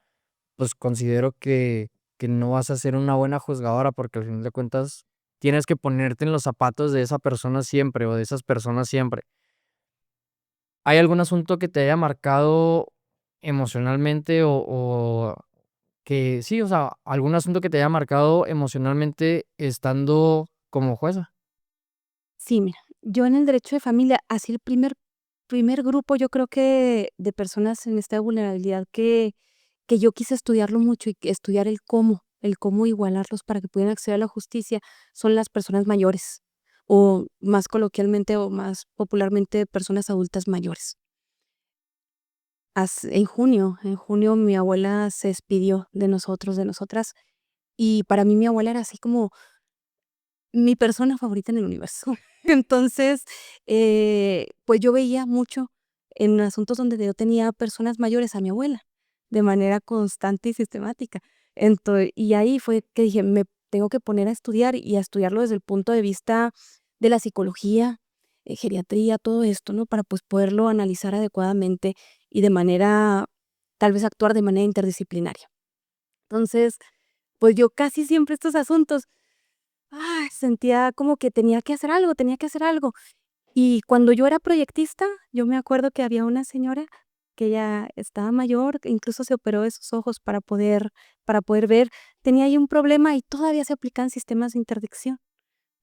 pues considero que no vas a ser una buena juzgadora, porque al final de cuentas tienes que ponerte en los zapatos de esa persona siempre, o de esas personas siempre. ¿Hay algún asunto que te haya marcado emocionalmente o que sí, o sea, algún asunto que te haya marcado emocionalmente estando como jueza? Sí, mira, yo en el derecho de familia, así el primer grupo, yo creo que de personas en esta vulnerabilidad que yo quise estudiarlo mucho y que estudiar el cómo igualarlos para que pudieran acceder a la justicia, son las personas mayores, o más coloquialmente, o más popularmente, personas adultas mayores. En junio mi abuela se despidió de nosotros, de nosotras, y para mí mi abuela era así como mi persona favorita en el universo. Entonces, pues, yo veía mucho en asuntos donde yo tenía personas mayores a mi abuela, de manera constante y sistemática. Y ahí fue que dije: "Me tengo que poner a estudiar, y a estudiarlo desde el punto de vista de la psicología, geriatría, todo esto", ¿no? Para, pues, poderlo analizar adecuadamente y de manera tal vez actuar de manera interdisciplinaria. Entonces, pues, yo casi siempre estos asuntos sentía como que tenía que hacer algo, tenía que hacer algo. Y cuando yo era proyectista, yo me acuerdo que había una señora que ya estaba mayor, que incluso se operó de sus ojos para poder ver. Tenía ahí un problema y todavía se aplican sistemas de interdicción.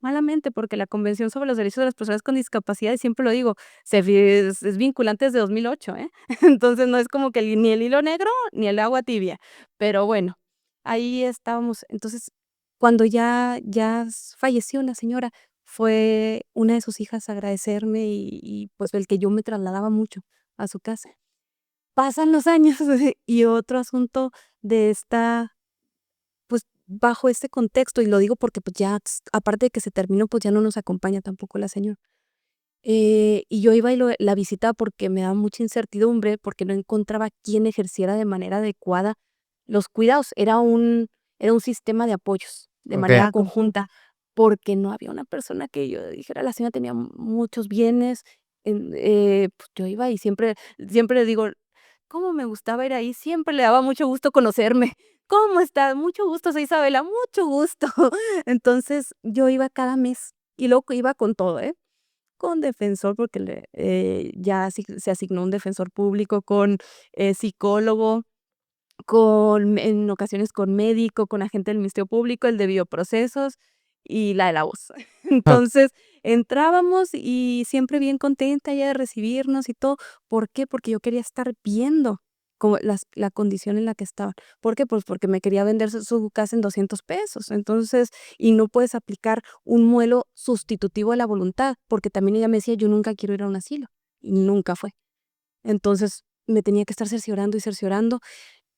Malamente, porque la Convención sobre los Derechos de las Personas con Discapacidad, y siempre lo digo, es vinculante desde 2008, ¿eh? Entonces, no es como que ni el hilo negro ni el agua tibia. Pero bueno, ahí estábamos. Entonces, cuando falleció la señora, fue una de sus hijas a agradecerme, y, pues, el que yo me trasladaba mucho a su casa. Pasan los años y otro asunto de esta pues, bajo este contexto, y lo digo porque, pues, ya aparte de que se terminó, pues, ya no nos acompaña tampoco la señora. Y yo iba y la visitaba porque me daba mucha incertidumbre, porque no encontraba quién ejerciera de manera adecuada los cuidados. Era un sistema de apoyos de Okey. manera conjunta, porque no había una persona que yo dijera: "La señora tenía muchos bienes". Pues, yo iba y siempre le digo: "Cómo me gustaba ir ahí", siempre le daba mucho gusto conocerme. "¿Cómo estás? Mucho gusto, soy Isabela, mucho gusto". Entonces, yo iba cada mes, y luego iba con todo, ¿eh? Con defensor, porque ya se asignó un defensor público, con, psicólogo, en ocasiones con médico, con agente del Ministerio Público, el de bioprocesos y la de la voz. Entonces, entrábamos y siempre bien contenta ella de recibirnos y todo. ¿Por qué? Porque yo quería estar viendo como la condición en la que estaban. ¿Por qué? Pues porque me quería vender su casa en $200. Entonces, y no puedes aplicar un modelo sustitutivo de la voluntad, porque también ella me decía: "Yo nunca quiero ir a un asilo", y nunca fue. Entonces, me tenía que estar cerciorando y cerciorando.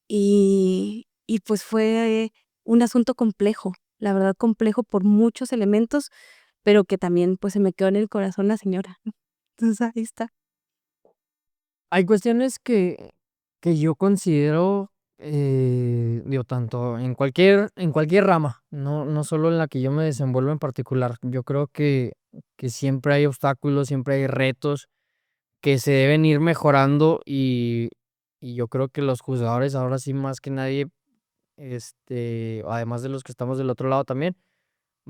Y pues fue un asunto complejo, la verdad complejo por muchos elementos, pero que también, pues, se me quedó en el corazón la señora. Entonces, ahí está. Hay cuestiones Que yo considero, digo, tanto en cualquier rama, no solo en la que yo me desenvuelvo en particular. Yo creo que siempre hay obstáculos, siempre hay retos que se deben ir mejorando y yo creo que los juzgadores ahora sí más que nadie, además de los que estamos del otro lado también,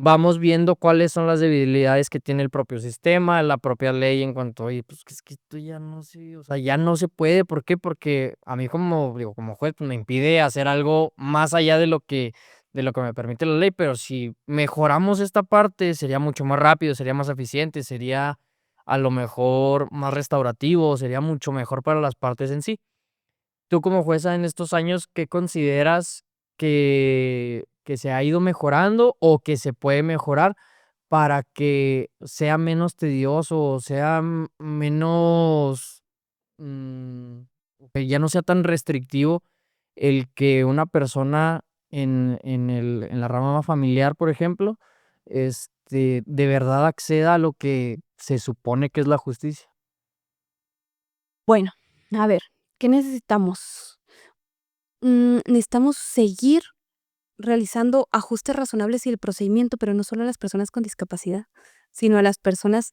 vamos viendo cuáles son las debilidades que tiene el propio sistema, la propia ley en cuanto, oye, pues que es que esto ya no se, o sea, ya no se puede. ¿Por qué? Porque a mí como, digo, como juez, pues me impide hacer algo más allá de lo que me permite la ley, pero si mejoramos esta parte, sería mucho más rápido, sería más eficiente, sería a lo mejor más restaurativo, sería mucho mejor para las partes en sí. Tú como jueza en estos años, ¿qué consideras que se ha ido mejorando o que se puede mejorar para que sea menos tedioso o sea menos, mm, que ya no sea tan restrictivo el que una persona en la rama familiar, por ejemplo, de verdad acceda a lo que se supone que es la justicia? Bueno, a ver, ¿qué necesitamos? Necesitamos seguir realizando ajustes razonables y el procedimiento, pero no solo a las personas con discapacidad, sino a las personas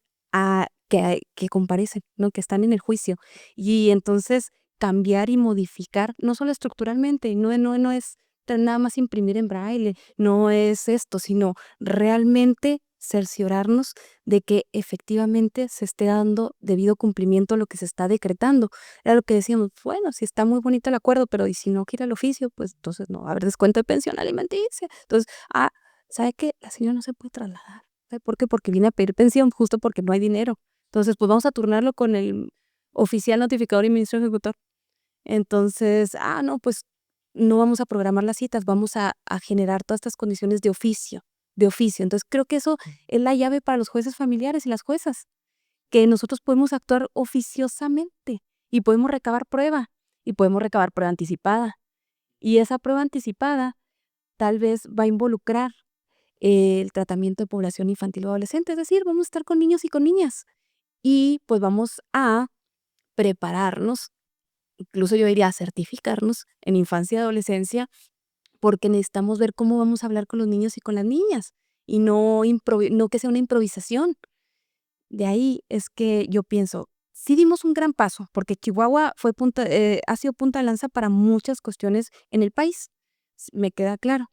que comparecen, ¿no? Que están en el juicio. Y entonces cambiar y modificar, no solo estructuralmente, no es nada más imprimir en braille, no es esto, sino realmente cerciorarnos de que efectivamente se esté dando debido cumplimiento a lo que se está decretando. Era lo que decíamos, bueno, si está muy bonito el acuerdo, pero ¿y si no quiere el oficio? Pues entonces no va a haber descuento de pensión alimenticia. Entonces, ¿sabe qué? La señora no se puede trasladar. ¿Sabe por qué? Porque viene a pedir pensión, justo porque no hay dinero. Entonces, pues vamos a turnarlo con el oficial notificador y ministro ejecutor. Entonces, no, pues no vamos a programar las citas, vamos a generar todas estas condiciones de oficio, de oficio. Entonces, creo que eso es la llave para los jueces familiares y las juezas, que nosotros podemos actuar oficiosamente y podemos recabar prueba anticipada. Y esa prueba anticipada tal vez va a involucrar el tratamiento de población infantil o adolescente, es decir, vamos a estar con niños y con niñas y pues vamos a prepararnos, incluso yo diría a certificarnos en infancia y adolescencia, porque necesitamos ver cómo vamos a hablar con los niños y con las niñas y no que sea una improvisación. De ahí es que yo pienso, sí dimos un gran paso, porque Chihuahua ha sido punta de lanza para muchas cuestiones en el país, me queda claro.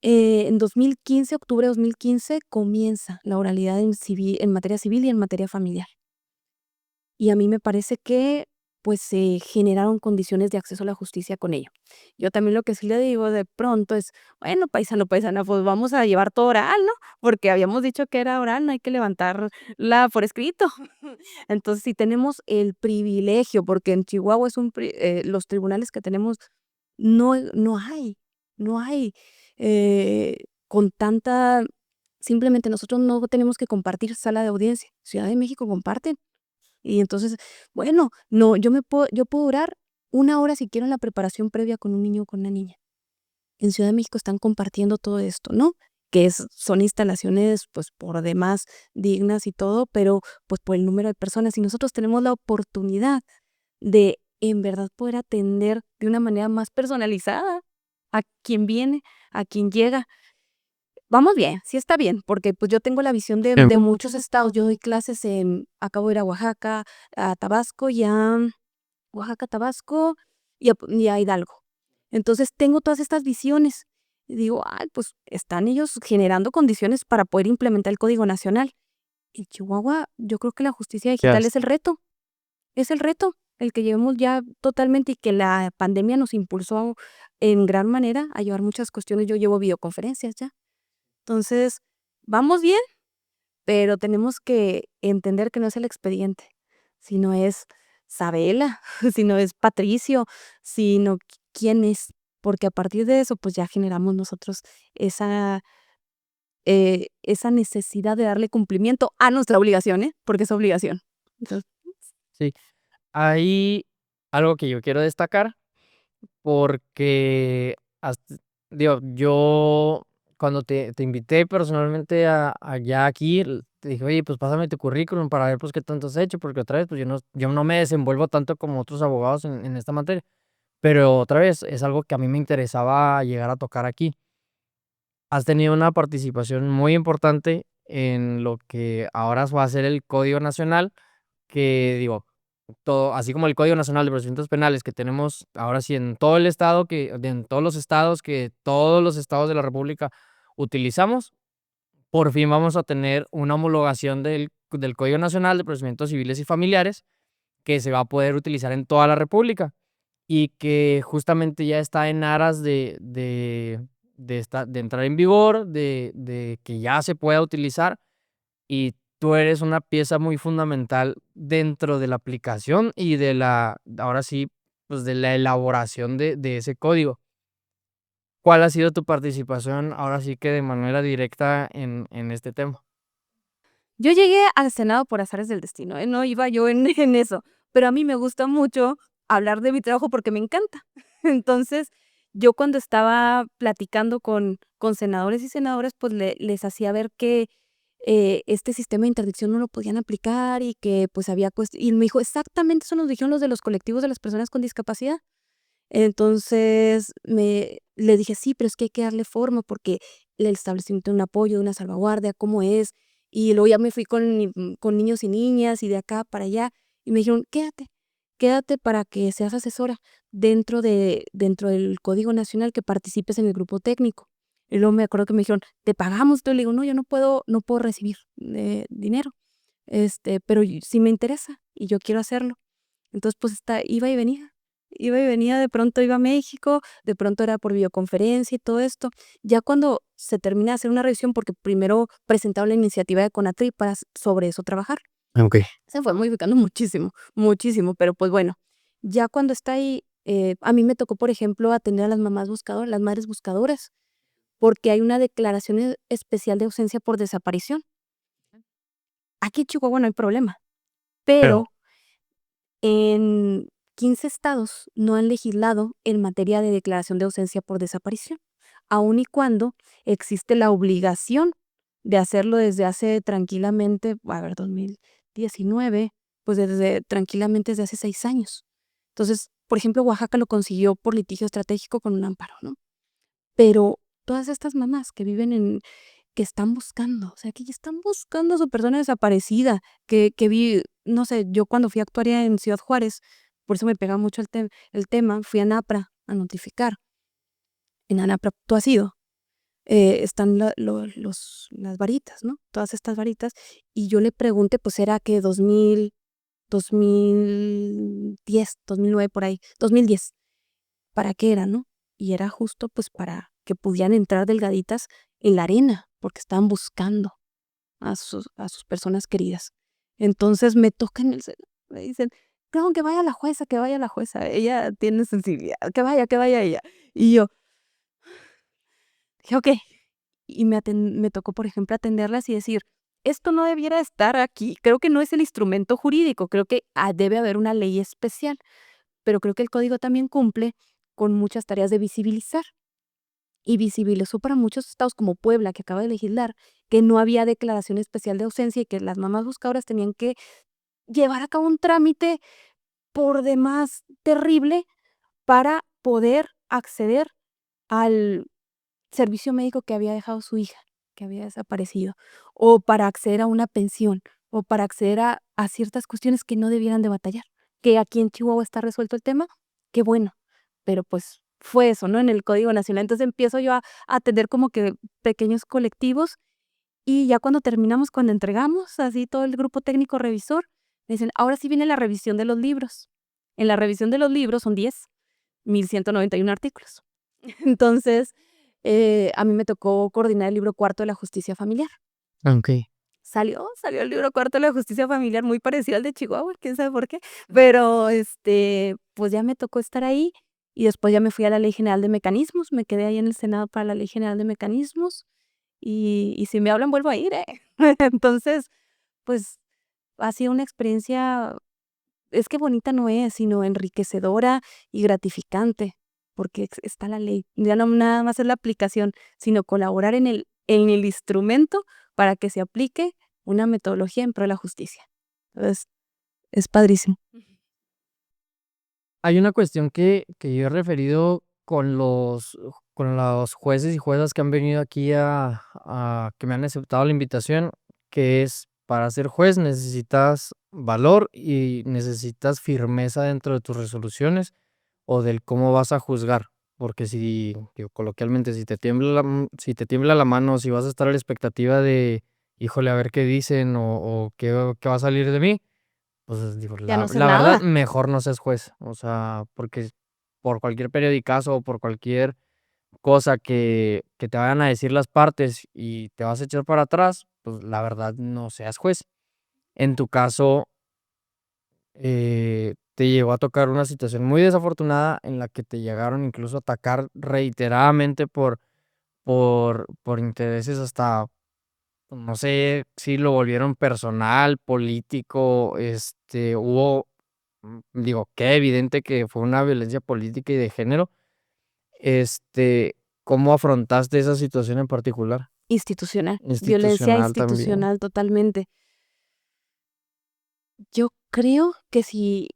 En 2015, octubre de 2015, comienza la oralidad en materia civil y en materia familiar. Y a mí me parece que, pues, se generaron condiciones de acceso a la justicia con ello. Yo también lo que sí le digo de pronto es, bueno, paisano, paisana, pues vamos a llevar todo oral, ¿no? Porque habíamos dicho que era oral, no hay que levantarla por escrito. Entonces, si tenemos el privilegio, porque en Chihuahua los tribunales que tenemos no hay, con tanta simplemente nosotros no tenemos que compartir sala de audiencia. Ciudad de México comparten. Y entonces, bueno, no, yo puedo durar 1 hora si quiero en la preparación previa con un niño o con una niña. En Ciudad de México están compartiendo todo esto, ¿no? Son instalaciones, pues, por demás dignas y todo, pero, pues, por el número de personas. Y nosotros tenemos la oportunidad de, en verdad, poder atender de una manera más personalizada a quien viene, a quien llega. Vamos bien, sí está bien, porque, pues, yo tengo la visión de muchos estados. Yo doy clases acabo de ir a Oaxaca, a Tabasco Oaxaca, Tabasco y a Hidalgo. Entonces, tengo todas estas visiones. Y digo: "Ay, pues, están ellos generando condiciones para poder implementar el Código Nacional". En Chihuahua, yo creo que la justicia Ya. digital es el reto, el que llevemos ya totalmente y que la pandemia nos impulsó en gran manera a llevar muchas cuestiones. Yo llevo videoconferencias ya. Entonces, vamos bien, pero tenemos que entender que no es el expediente, sino es Sabela, sino es Patricio, sino quién es, porque a partir de eso, pues, ya generamos nosotros esa, esa necesidad de darle cumplimiento a nuestra obligación, ¿eh? Porque es obligación. Entonces, Sí, hay algo que yo quiero destacar porque, digo, yo cuando te invité personalmente allá aquí, te dije: "Oye, pues pásame tu currículum para ver, pues, qué tanto has hecho", porque otra vez, pues, yo no me desenvuelvo tanto como otros abogados en esta materia. Pero otra vez, es algo que a mí me interesaba llegar a tocar aquí. Has tenido una participación muy importante en lo que ahora va a ser el Código Nacional, que digo, todo, así como el Código Nacional de Procedimientos Penales que tenemos ahora sí en todo el estado, en todos los estados, que todos los estados de la República utilizamos, por fin vamos a tener una homologación del Código Nacional de Procedimientos Civiles y Familiares que se va a poder utilizar en toda la República y que justamente ya está en aras de entrar en vigor, de que ya se pueda utilizar, y tú eres una pieza muy fundamental dentro de la aplicación y ahora sí, pues, de la elaboración de ese código. ¿Cuál ha sido tu participación, ahora sí que de manera directa en este tema? Yo llegué al Senado por azares del destino, no iba yo en en eso, pero a mí me gusta mucho hablar de mi trabajo porque me encanta. Entonces, yo cuando estaba platicando con senadores y senadoras, pues, les hacía ver que, este sistema de interdicción no lo podían aplicar y que, pues, había y me dijo: "Exactamente eso nos dijeron los de los colectivos de las personas con discapacidad". Entonces, le dije: "Sí, pero es que hay que darle forma, porque el establecimiento de un apoyo, de una salvaguardia, ¿cómo es?". Y luego ya me fui con niños y niñas, y de acá para allá, y me dijeron: quédate para que seas asesora dentro del Código Nacional, que participes en el grupo técnico". Y luego me acuerdo que me dijeron: "¿Te pagamos?". Yo le digo: "No, yo no puedo recibir, dinero, pero sí me interesa, y yo quiero hacerlo". Entonces, pues, iba y venía, de pronto iba a México, de pronto era por videoconferencia y todo esto. Ya cuando se termina de hacer una revisión, porque primero presentaron la iniciativa de CONATRI para sobre eso trabajar. Okey. Se fue modificando muchísimo, muchísimo, pero, pues, bueno, ya cuando está ahí, a mí me tocó, por ejemplo, atender a las mamás buscadoras, las madres buscadoras, porque hay una declaración especial de ausencia por desaparición. Aquí en Chihuahua no hay problema, Pero pero en 15 estados no han legislado en materia de declaración de ausencia por desaparición, aun y cuando existe la obligación de hacerlo desde hace tranquilamente, a ver, 2019, pues desde tranquilamente desde hace 6 años. Entonces, por ejemplo, Oaxaca lo consiguió por litigio estratégico con un amparo, ¿no? Pero todas estas mamás que están buscando, o sea, que ya están buscando a su persona desaparecida, que vi, no sé, yo cuando fui a actuar en Ciudad Juárez, por eso me pega mucho el tema, fui a NAPRA a notificar. En ANAPRA, ¿tú has ido? Están las varitas, ¿no? Todas estas varitas, y yo le pregunté, pues era que 2010, 2009 por ahí, 2010, ¿para qué era, no? Y era justo, pues, para que pudieran entrar delgaditas en la arena, porque estaban buscando a sus personas queridas. Entonces, me toca en el seno, me dicen: "No, que vaya la jueza, ella tiene sensibilidad, que vaya ella". Y yo dije: "Okey". Y me tocó, por ejemplo, atenderlas y decir: "Esto no debiera estar aquí, creo que no es el instrumento jurídico, creo que, debe haber una ley especial", pero creo que el código también cumple con muchas tareas de visibilizar. Y visibilizó para muchos estados como Puebla, que acaba de legislar, que no había declaración especial de ausencia y que las mamás buscadoras tenían que llevar a cabo un trámite por demás terrible para poder acceder al servicio médico que había dejado su hija, que había desaparecido, o para acceder a una pensión, o para acceder a ciertas cuestiones que no debieran de batallar. Que aquí en Chihuahua está resuelto el tema, qué bueno, pero pues fue eso, ¿no? En el Código Nacional. Entonces empiezo yo a atender como que pequeños colectivos y ya cuando terminamos, cuando entregamos así todo el grupo técnico revisor, me dicen: "Ahora sí viene la revisión de los libros". En la revisión de los libros son 10.191 artículos. Entonces, a mí me tocó coordinar el libro cuarto de la justicia familiar. okey. Salió el libro cuarto de la justicia familiar muy parecido al de Chihuahua, quién sabe por qué, pero, pues ya me tocó estar ahí y después ya me fui a la Ley General de Mecanismos, me quedé ahí en el Senado para la Ley General de Mecanismos y si me hablan vuelvo a ir, ¿eh? Entonces, pues, ha sido una experiencia, es que bonita no es, sino enriquecedora y gratificante, porque está la ley. Ya no nada más es la aplicación, sino colaborar en el instrumento para que se aplique una metodología en pro de la justicia. Entonces, es padrísimo. Hay una cuestión que yo he referido con los jueces y juezas que han venido aquí a que me han aceptado la invitación, que es para ser juez necesitas valor y necesitas firmeza dentro de tus resoluciones o del cómo vas a juzgar. Porque si, digo, coloquialmente, si te tiembla la mano, si vas a estar a la expectativa de, híjole, a ver qué dicen o qué va a salir de mí, pues, digo, Ya no hacer la verdad, nada. mejor no seas juez, o sea, porque por cualquier periodicazo o por cualquier cosa que te vayan a decir las partes y te vas a echar para atrás, pues, la verdad, no seas juez. En tu caso, te llegó a tocar una situación muy desafortunada en la que te llegaron incluso a atacar reiteradamente por intereses hasta, no sé si lo volvieron personal, político, hubo digo, qué evidente que fue una violencia política y de género. Este, ¿Cómo afrontaste esa situación en particular? Institucional, violencia Institucional también. institucional totalmente. Yo creo que si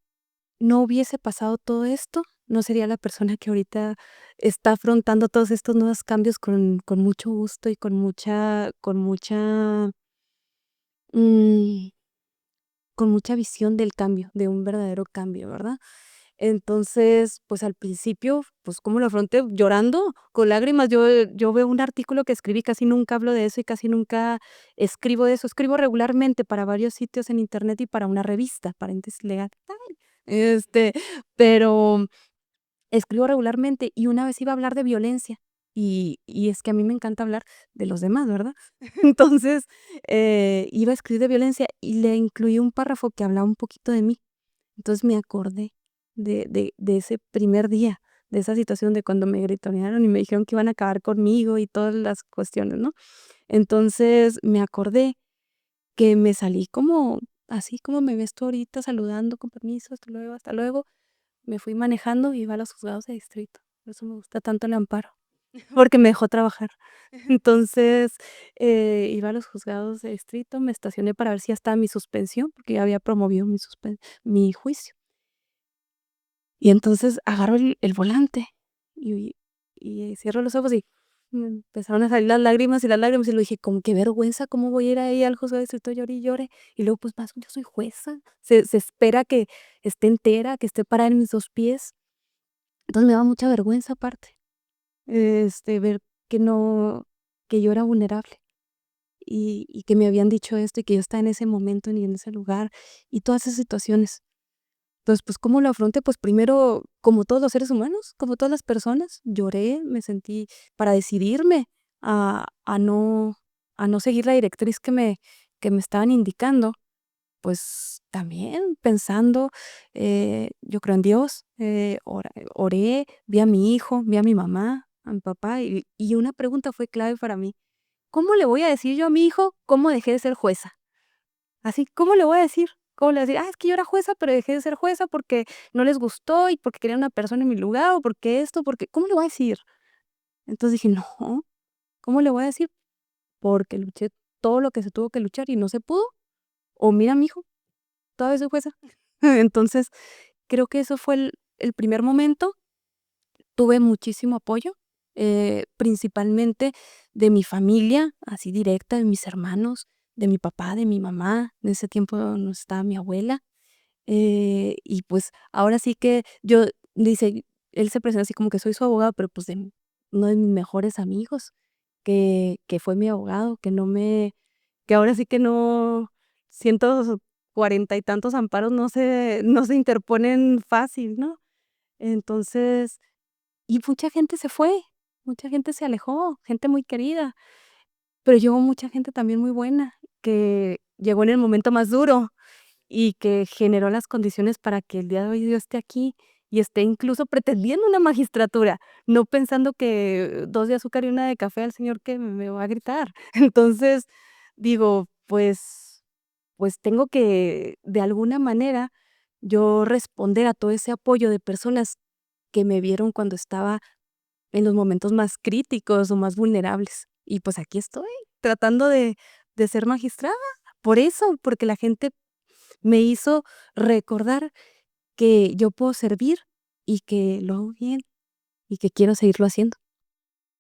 no hubiese pasado todo esto, no sería la persona que ahorita está afrontando todos estos nuevos cambios con mucho gusto y mm, con mucha visión del cambio, de un verdadero cambio, ¿verdad? Entonces, pues, al principio, pues, ¿cómo lo afronté? Llorando, con lágrimas. Yo veo un artículo que escribí, casi nunca hablo de eso y casi nunca escribo de eso. Escribo regularmente para varios sitios en Internet y para una revista, paréntesis legal. Este, pero escribo regularmente y una vez iba a hablar de violencia y es que a mí me encanta hablar de los demás, ¿verdad? Entonces, iba a escribir de violencia y le incluí un párrafo que hablaba un poquito de mí. Entonces me acordé de ese primer día, de esa situación de cuando me gritonearon y me dijeron que iban a acabar conmigo y todas las cuestiones, ¿no? Entonces me acordé que me salí como así como me ves tú ahorita saludando, con permiso, hasta luego, hasta luego. Me fui manejando y iba a los juzgados de distrito. Por eso me gusta tanto el amparo, porque me dejó trabajar. Entonces, iba a los juzgados de distrito, me estacioné para ver si ya estaba mi suspensión, porque ya había promovido mi juicio. Y entonces agarro el volante y y cierro los ojos y me empezaron a salir las lágrimas, y le dije: "Con qué vergüenza, ¿cómo voy a ir ahí al juzgado de distrito?". Llore y llore. Y luego, pues, más yo soy jueza, se espera que esté entera, que esté parada en mis 2 pies. Entonces, me daba mucha vergüenza aparte, ver que no que yo era vulnerable y que me habían dicho esto y que yo estaba en ese momento y en ese lugar y todas esas situaciones. Entonces, pues, ¿cómo lo afronté? Pues, primero, como todos los seres humanos, como todas las personas, lloré, me sentí para decidirme a no seguir la directriz que me estaban indicando, pues, también pensando, yo creo en Dios, oré, vi a mi hijo, vi a mi mamá, a mi papá, y una pregunta fue clave para mí, ¿cómo le voy a decir yo a mi hijo cómo dejé de ser jueza? Así, ¿cómo le voy a decir? ¿Cómo le voy a decir? Ah, es que yo era jueza, pero dejé de ser jueza porque no les gustó y porque querían una persona en mi lugar o porque esto, porque ¿cómo le voy a decir? Entonces dije: "No, ¿cómo le voy a decir? Porque luché todo lo que se tuvo que luchar y no se pudo, o mira, mijo, todavía soy jueza". Entonces, creo que eso fue el primer momento. Tuve muchísimo apoyo, principalmente de mi familia, así directa, de mis hermanos, de mi papá, de mi mamá. En ese tiempo no estaba mi abuela. Y pues, ahora sí que yo dice él se presenta así como que soy su abogado, pero, pues, de uno de mis mejores amigos, que fue mi abogado, que ahora sí que no 140 y tantos amparos no se interponen fácil, ¿no? Entonces, y mucha gente se fue, mucha gente se alejó, gente muy querida, pero llegó mucha gente también muy buena, que llegó en el momento más duro. Y que generó las condiciones para que el día de hoy yo esté aquí y esté incluso pretendiendo una magistratura, no pensando que 2 de azúcar y una de café al señor que me va a gritar. Entonces, digo, pues tengo que, de alguna manera, yo responder a todo ese apoyo de personas que me vieron cuando estaba en los momentos más críticos o más vulnerables. Y pues aquí estoy, tratando de ser magistrada. Por eso, porque la gente me hizo recordar que yo puedo servir y que lo hago bien y que quiero seguirlo haciendo.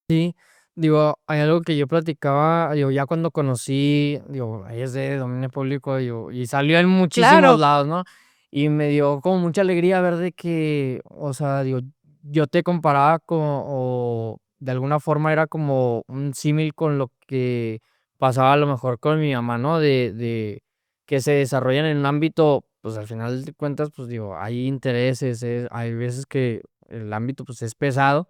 Sí, digo, hay algo que yo platicaba, digo, ya cuando conocí, digo, ahí es de dominio público, digo, y salió en muchísimos Claro. lados, ¿no? Y me dio como mucha alegría ver de que, o sea, digo, yo te comparaba con, o de alguna forma era como un símil con lo que pasaba a lo mejor con mi mamá, ¿no? De que se desarrollan en un ámbito, pues al final de cuentas, pues digo, hay intereses, hay veces que el ámbito pues es pesado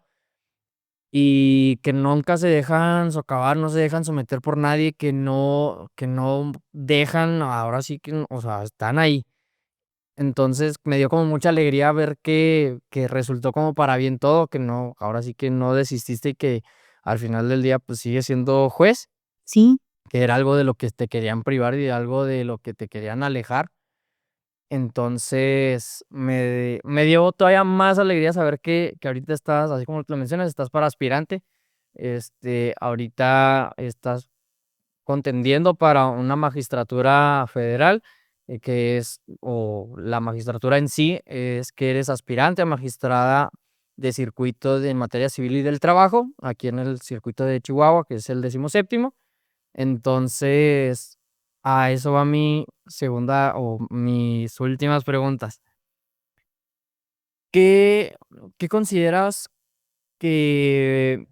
y que nunca se dejan socavar, no se dejan someter por nadie, que no dejan, ahora sí que, o sea, están ahí. Entonces, me dio como mucha alegría ver que resultó como para bien todo, que no, ahora sí que no desististe y que al final del día, pues, sigues siendo juez, Sí, que era algo de lo que te querían privar y de algo de lo que te querían alejar. Entonces, me dio todavía más alegría saber que ahorita estás, así como lo mencionas, estás para aspirante. Ahorita estás contendiendo para una magistratura federal, que es, o la magistratura en sí, es que eres aspirante a magistrada de circuito de en materia civil y del trabajo, aquí en el circuito de Chihuahua, que es el 17º. Entonces, a eso va mi segunda o mis últimas preguntas. ¿Qué, qué consideras que,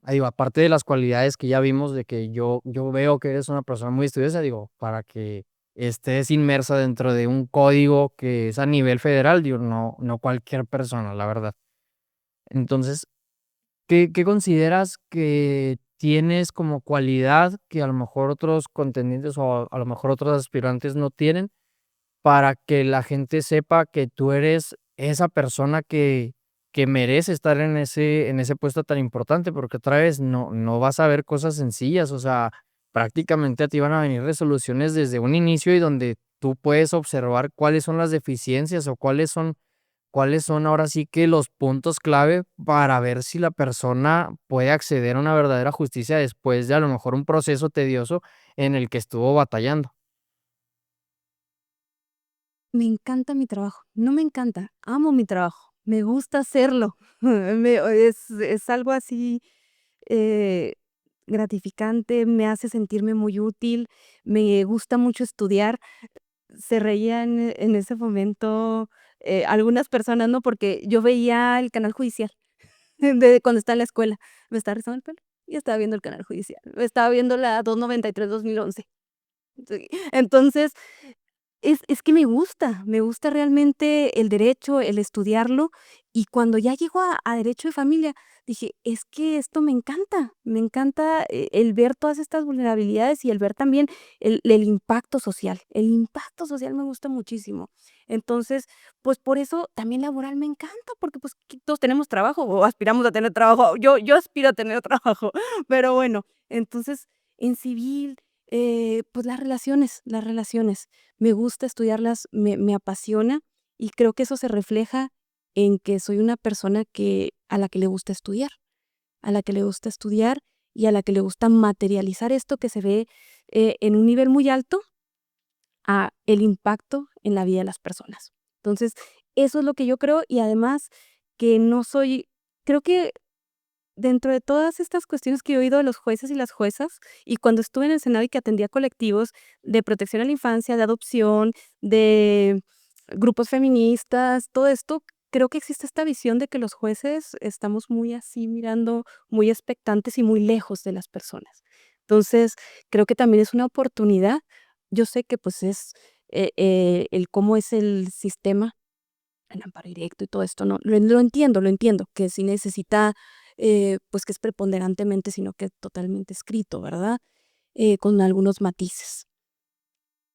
digo, aparte de las cualidades que ya vimos, de que yo veo que eres una persona muy estudiosa, digo, para que estés inmersa dentro de un código que es a nivel federal, digo, no cualquier persona, la verdad. Entonces, ¿qué consideras que tienes como cualidad que a lo mejor otros contendientes o a lo mejor otros aspirantes no tienen para que la gente sepa que tú eres esa persona que merece estar en ese puesto tan importante? Porque otra vez no vas a ver cosas sencillas, o sea, prácticamente a ti van a venir resoluciones desde un inicio y donde tú puedes observar cuáles son las deficiencias o cuáles son ahora sí que los puntos clave para ver si la persona puede acceder a una verdadera justicia después de a lo mejor un proceso tedioso en el que estuvo batallando. me encanta mi trabajo. No me encanta, amo mi trabajo. Me gusta hacerlo. Es algo así, eh, gratificante, me hace sentirme muy útil, me gusta mucho estudiar. Se reían en ese momento, algunas personas, ¿no? Porque yo veía el canal judicial de cuando estaba en la escuela. Me estaba rizando el pelo y estaba viendo el canal judicial. Estaba viendo la 293/2011. Sí. Entonces, es que me gusta realmente el derecho, el estudiarlo, y cuando ya llego a derecho de familia, dije: "Es que esto me encanta, el ver todas estas vulnerabilidades y el ver también el impacto social me gusta muchísimo". Entonces, pues, por eso también laboral me encanta, porque, pues, que todos tenemos trabajo o aspiramos a tener trabajo. Yo aspiro a tener trabajo, pero bueno, entonces, en civil, pues, las relaciones. Me gusta estudiarlas, me apasiona y creo que eso se refleja en que soy una persona que a la que le gusta estudiar, a la que le gusta estudiar y a la que le gusta materializar esto que se ve, en un nivel muy alto, a el impacto en la vida de las personas. Entonces, eso es lo que yo creo y además que no soy creo que dentro de todas estas cuestiones que he oído de los jueces y las juezas, y cuando estuve en el Senado y que atendía colectivos de protección a la infancia, de adopción, de grupos feministas, todo esto, creo que existe esta visión de que los jueces estamos muy así mirando, muy expectantes y muy lejos de las personas. Entonces, creo que también es una oportunidad. Yo sé que pues es el cómo es el sistema, el amparo directo y todo esto, no, lo entiendo, que sí necesita, pues, que es preponderantemente, sino que es totalmente escrito, ¿verdad? Con algunos matices.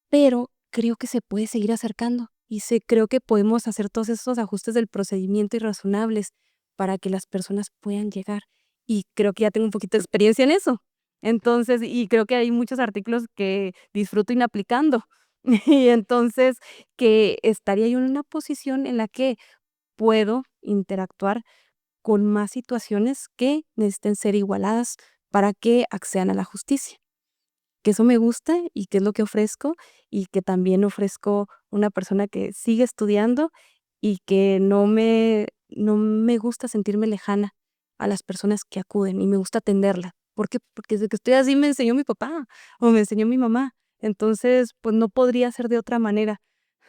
Pero creo que se puede seguir acercando y creo que podemos hacer todos esos ajustes del procedimiento y razonables para que las personas puedan llegar. Y creo que ya tengo un poquito de experiencia en eso. Entonces, y creo que hay muchos artículos que disfruto inaplicando. Y entonces, que estaría yo en una posición en la que puedo interactuar con más situaciones que necesiten ser igualadas para que accedan a la justicia. Que eso me gusta y que es lo que ofrezco, y que también ofrezco una persona que sigue estudiando y que no me gusta sentirme lejana a las personas que acuden y me gusta atenderlas. ¿Por qué? Porque desde que estoy así me enseñó mi papá o me enseñó mi mamá. Entonces, pues, no podría ser de otra manera.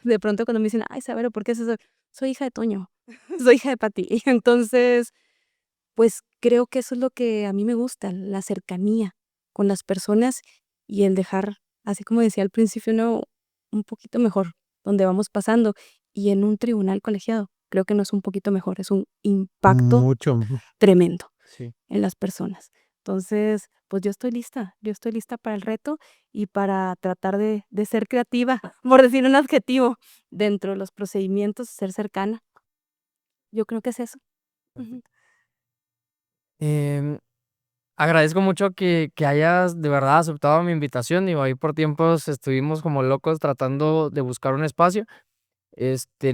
De pronto cuando me dicen: "Ay, Sabero, ¿por qué es eso?". Soy hija de Toño, soy hija de Pati. Y entonces, pues, creo que eso es lo que a mí me gusta, la cercanía con las personas y el dejar, así como decía al principio, ¿no?, un poquito mejor donde vamos pasando. Y en un tribunal colegiado, creo que no es un poquito mejor, es un impacto Mucho, tremendo sí. en las personas. Entonces, pues yo estoy lista para el reto y para tratar de ser creativa, por decir un adjetivo, dentro de los procedimientos, ser cercana. Yo creo que es eso. Ujú. Em, Agradezco mucho que hayas de verdad aceptado mi invitación. Digo, ahí por tiempos estuvimos como locos tratando de buscar un espacio.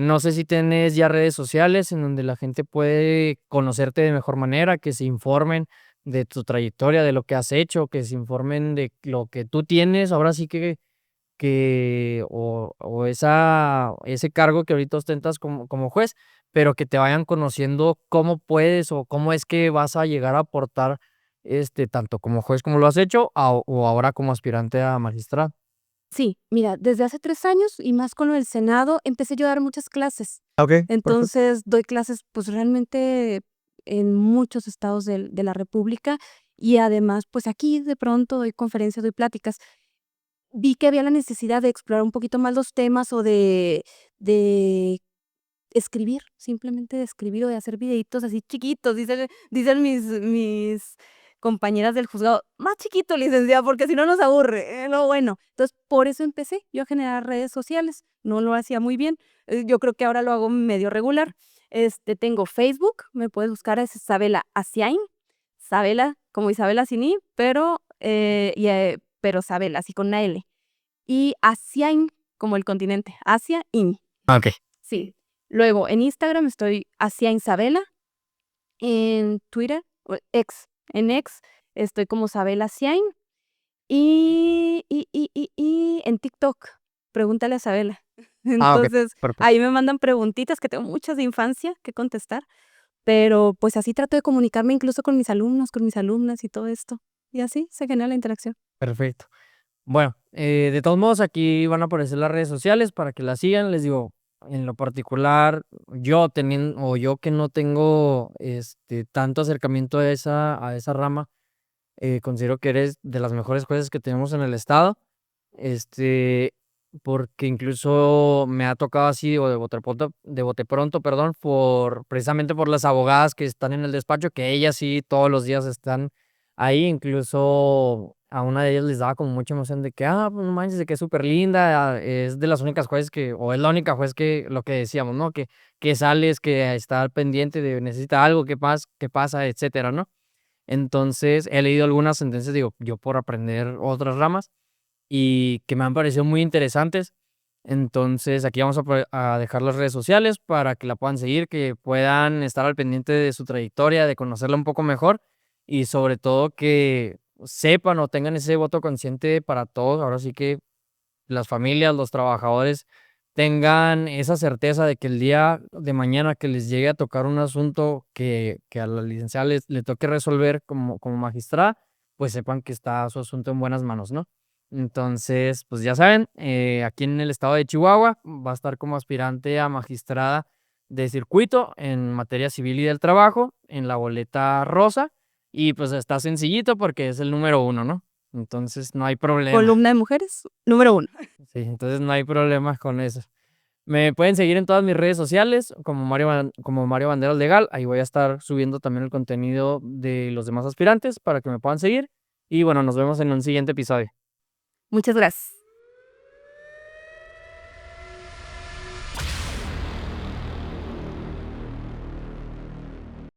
No sé si tienes ya redes sociales en donde la gente puede conocerte de mejor manera, que se informen de tu trayectoria, de lo que has hecho, que se informen de lo que tú tienes. Ahora sí o ese cargo que ahorita ostentas como juez, pero que te vayan conociendo cómo puedes o cómo es que vas a llegar a aportar, tanto como juez como lo has hecho, o ahora como aspirante a magistrado. Sí, mira, desde hace 3 años, y más con lo del Senado, empecé yo a dar muchas clases. Okey, perfecto. Entonces, doy clases, pues, realmente en muchos estados de la república, y además, pues, aquí de pronto doy conferencias, doy pláticas. Vi que había la necesidad de explorar un poquito más los temas o de escribir, simplemente de escribir o de hacer videitos así chiquitos, dicen mis compañeras del juzgado: "Más chiquito, licenciada, porque si no nos aburre". No, bueno, entonces, por eso empecé yo a generar redes sociales. No lo hacía muy bien, yo creo que ahora lo hago medio regular. Tengo Facebook, me puedes buscar, es Sabela Asiain, Sabela como Isabela sin i, pero Sabela, así con una L. Y Asiain, como el continente, Asia, in. Okey. Sí. Luego, en Instagram estoy Asia Isabela, en Twitter, o en X estoy como Sabela Siain, y en TikTok, pregúntale a Sabela. Okey, Entonces, perfecto. ahí me mandan preguntitas, que tengo muchas de infancia que contestar, pero, pues, así trato de comunicarme incluso con mis alumnos, con mis alumnas y todo esto, y así se genera la interacción. Perfecto. Bueno, de todos modos, aquí van a aparecer las redes sociales para que las sigan. Les digo, en lo particular, yo que no tengo tanto acercamiento a esa rama, considero que eres de las mejores jueces que tenemos en el estado. Este, Porque incluso me ha tocado así, o de bote pronto, perdón, precisamente por las abogadas que están en el despacho, que ellas sí todos los días están ahí. Incluso a una de ellas les daba como mucha emoción de que, pues no manches, de que es súper linda, es de las únicas jueces o es la única juez que, lo que decíamos, ¿no? Que sales, que está al pendiente de necesita algo, qué pasa, etcétera, ¿no? Entonces, he leído algunas sentencias, digo, yo por aprender otras ramas y que me han parecido muy interesantes. Entonces, aquí vamos a dejar las redes sociales para que la puedan seguir, que puedan estar al pendiente de su trayectoria, de conocerla un poco mejor y sobre todo que sepan o tengan ese voto consciente para todos. Ahora sí que las familias, los trabajadores tengan esa certeza de que el día de mañana que les llegue a tocar un asunto que a la licenciada le toque resolver como magistrada, pues sepan que está su asunto en buenas manos, ¿no? Entonces, pues ya saben, aquí en el estado de Chihuahua va a estar como aspirante a magistrada de circuito en materia civil y del trabajo, en la boleta rosa, y pues está sencillito porque es el número uno, ¿no? Entonces no hay problema. Columna de mujeres, número 1. Sí, entonces no hay problemas con eso. Me pueden seguir en todas mis redes sociales como Mario Banderas Legal. Ahí voy a estar subiendo también el contenido de los demás aspirantes para que me puedan seguir. Y bueno, nos vemos en un siguiente episodio. Muchas gracias.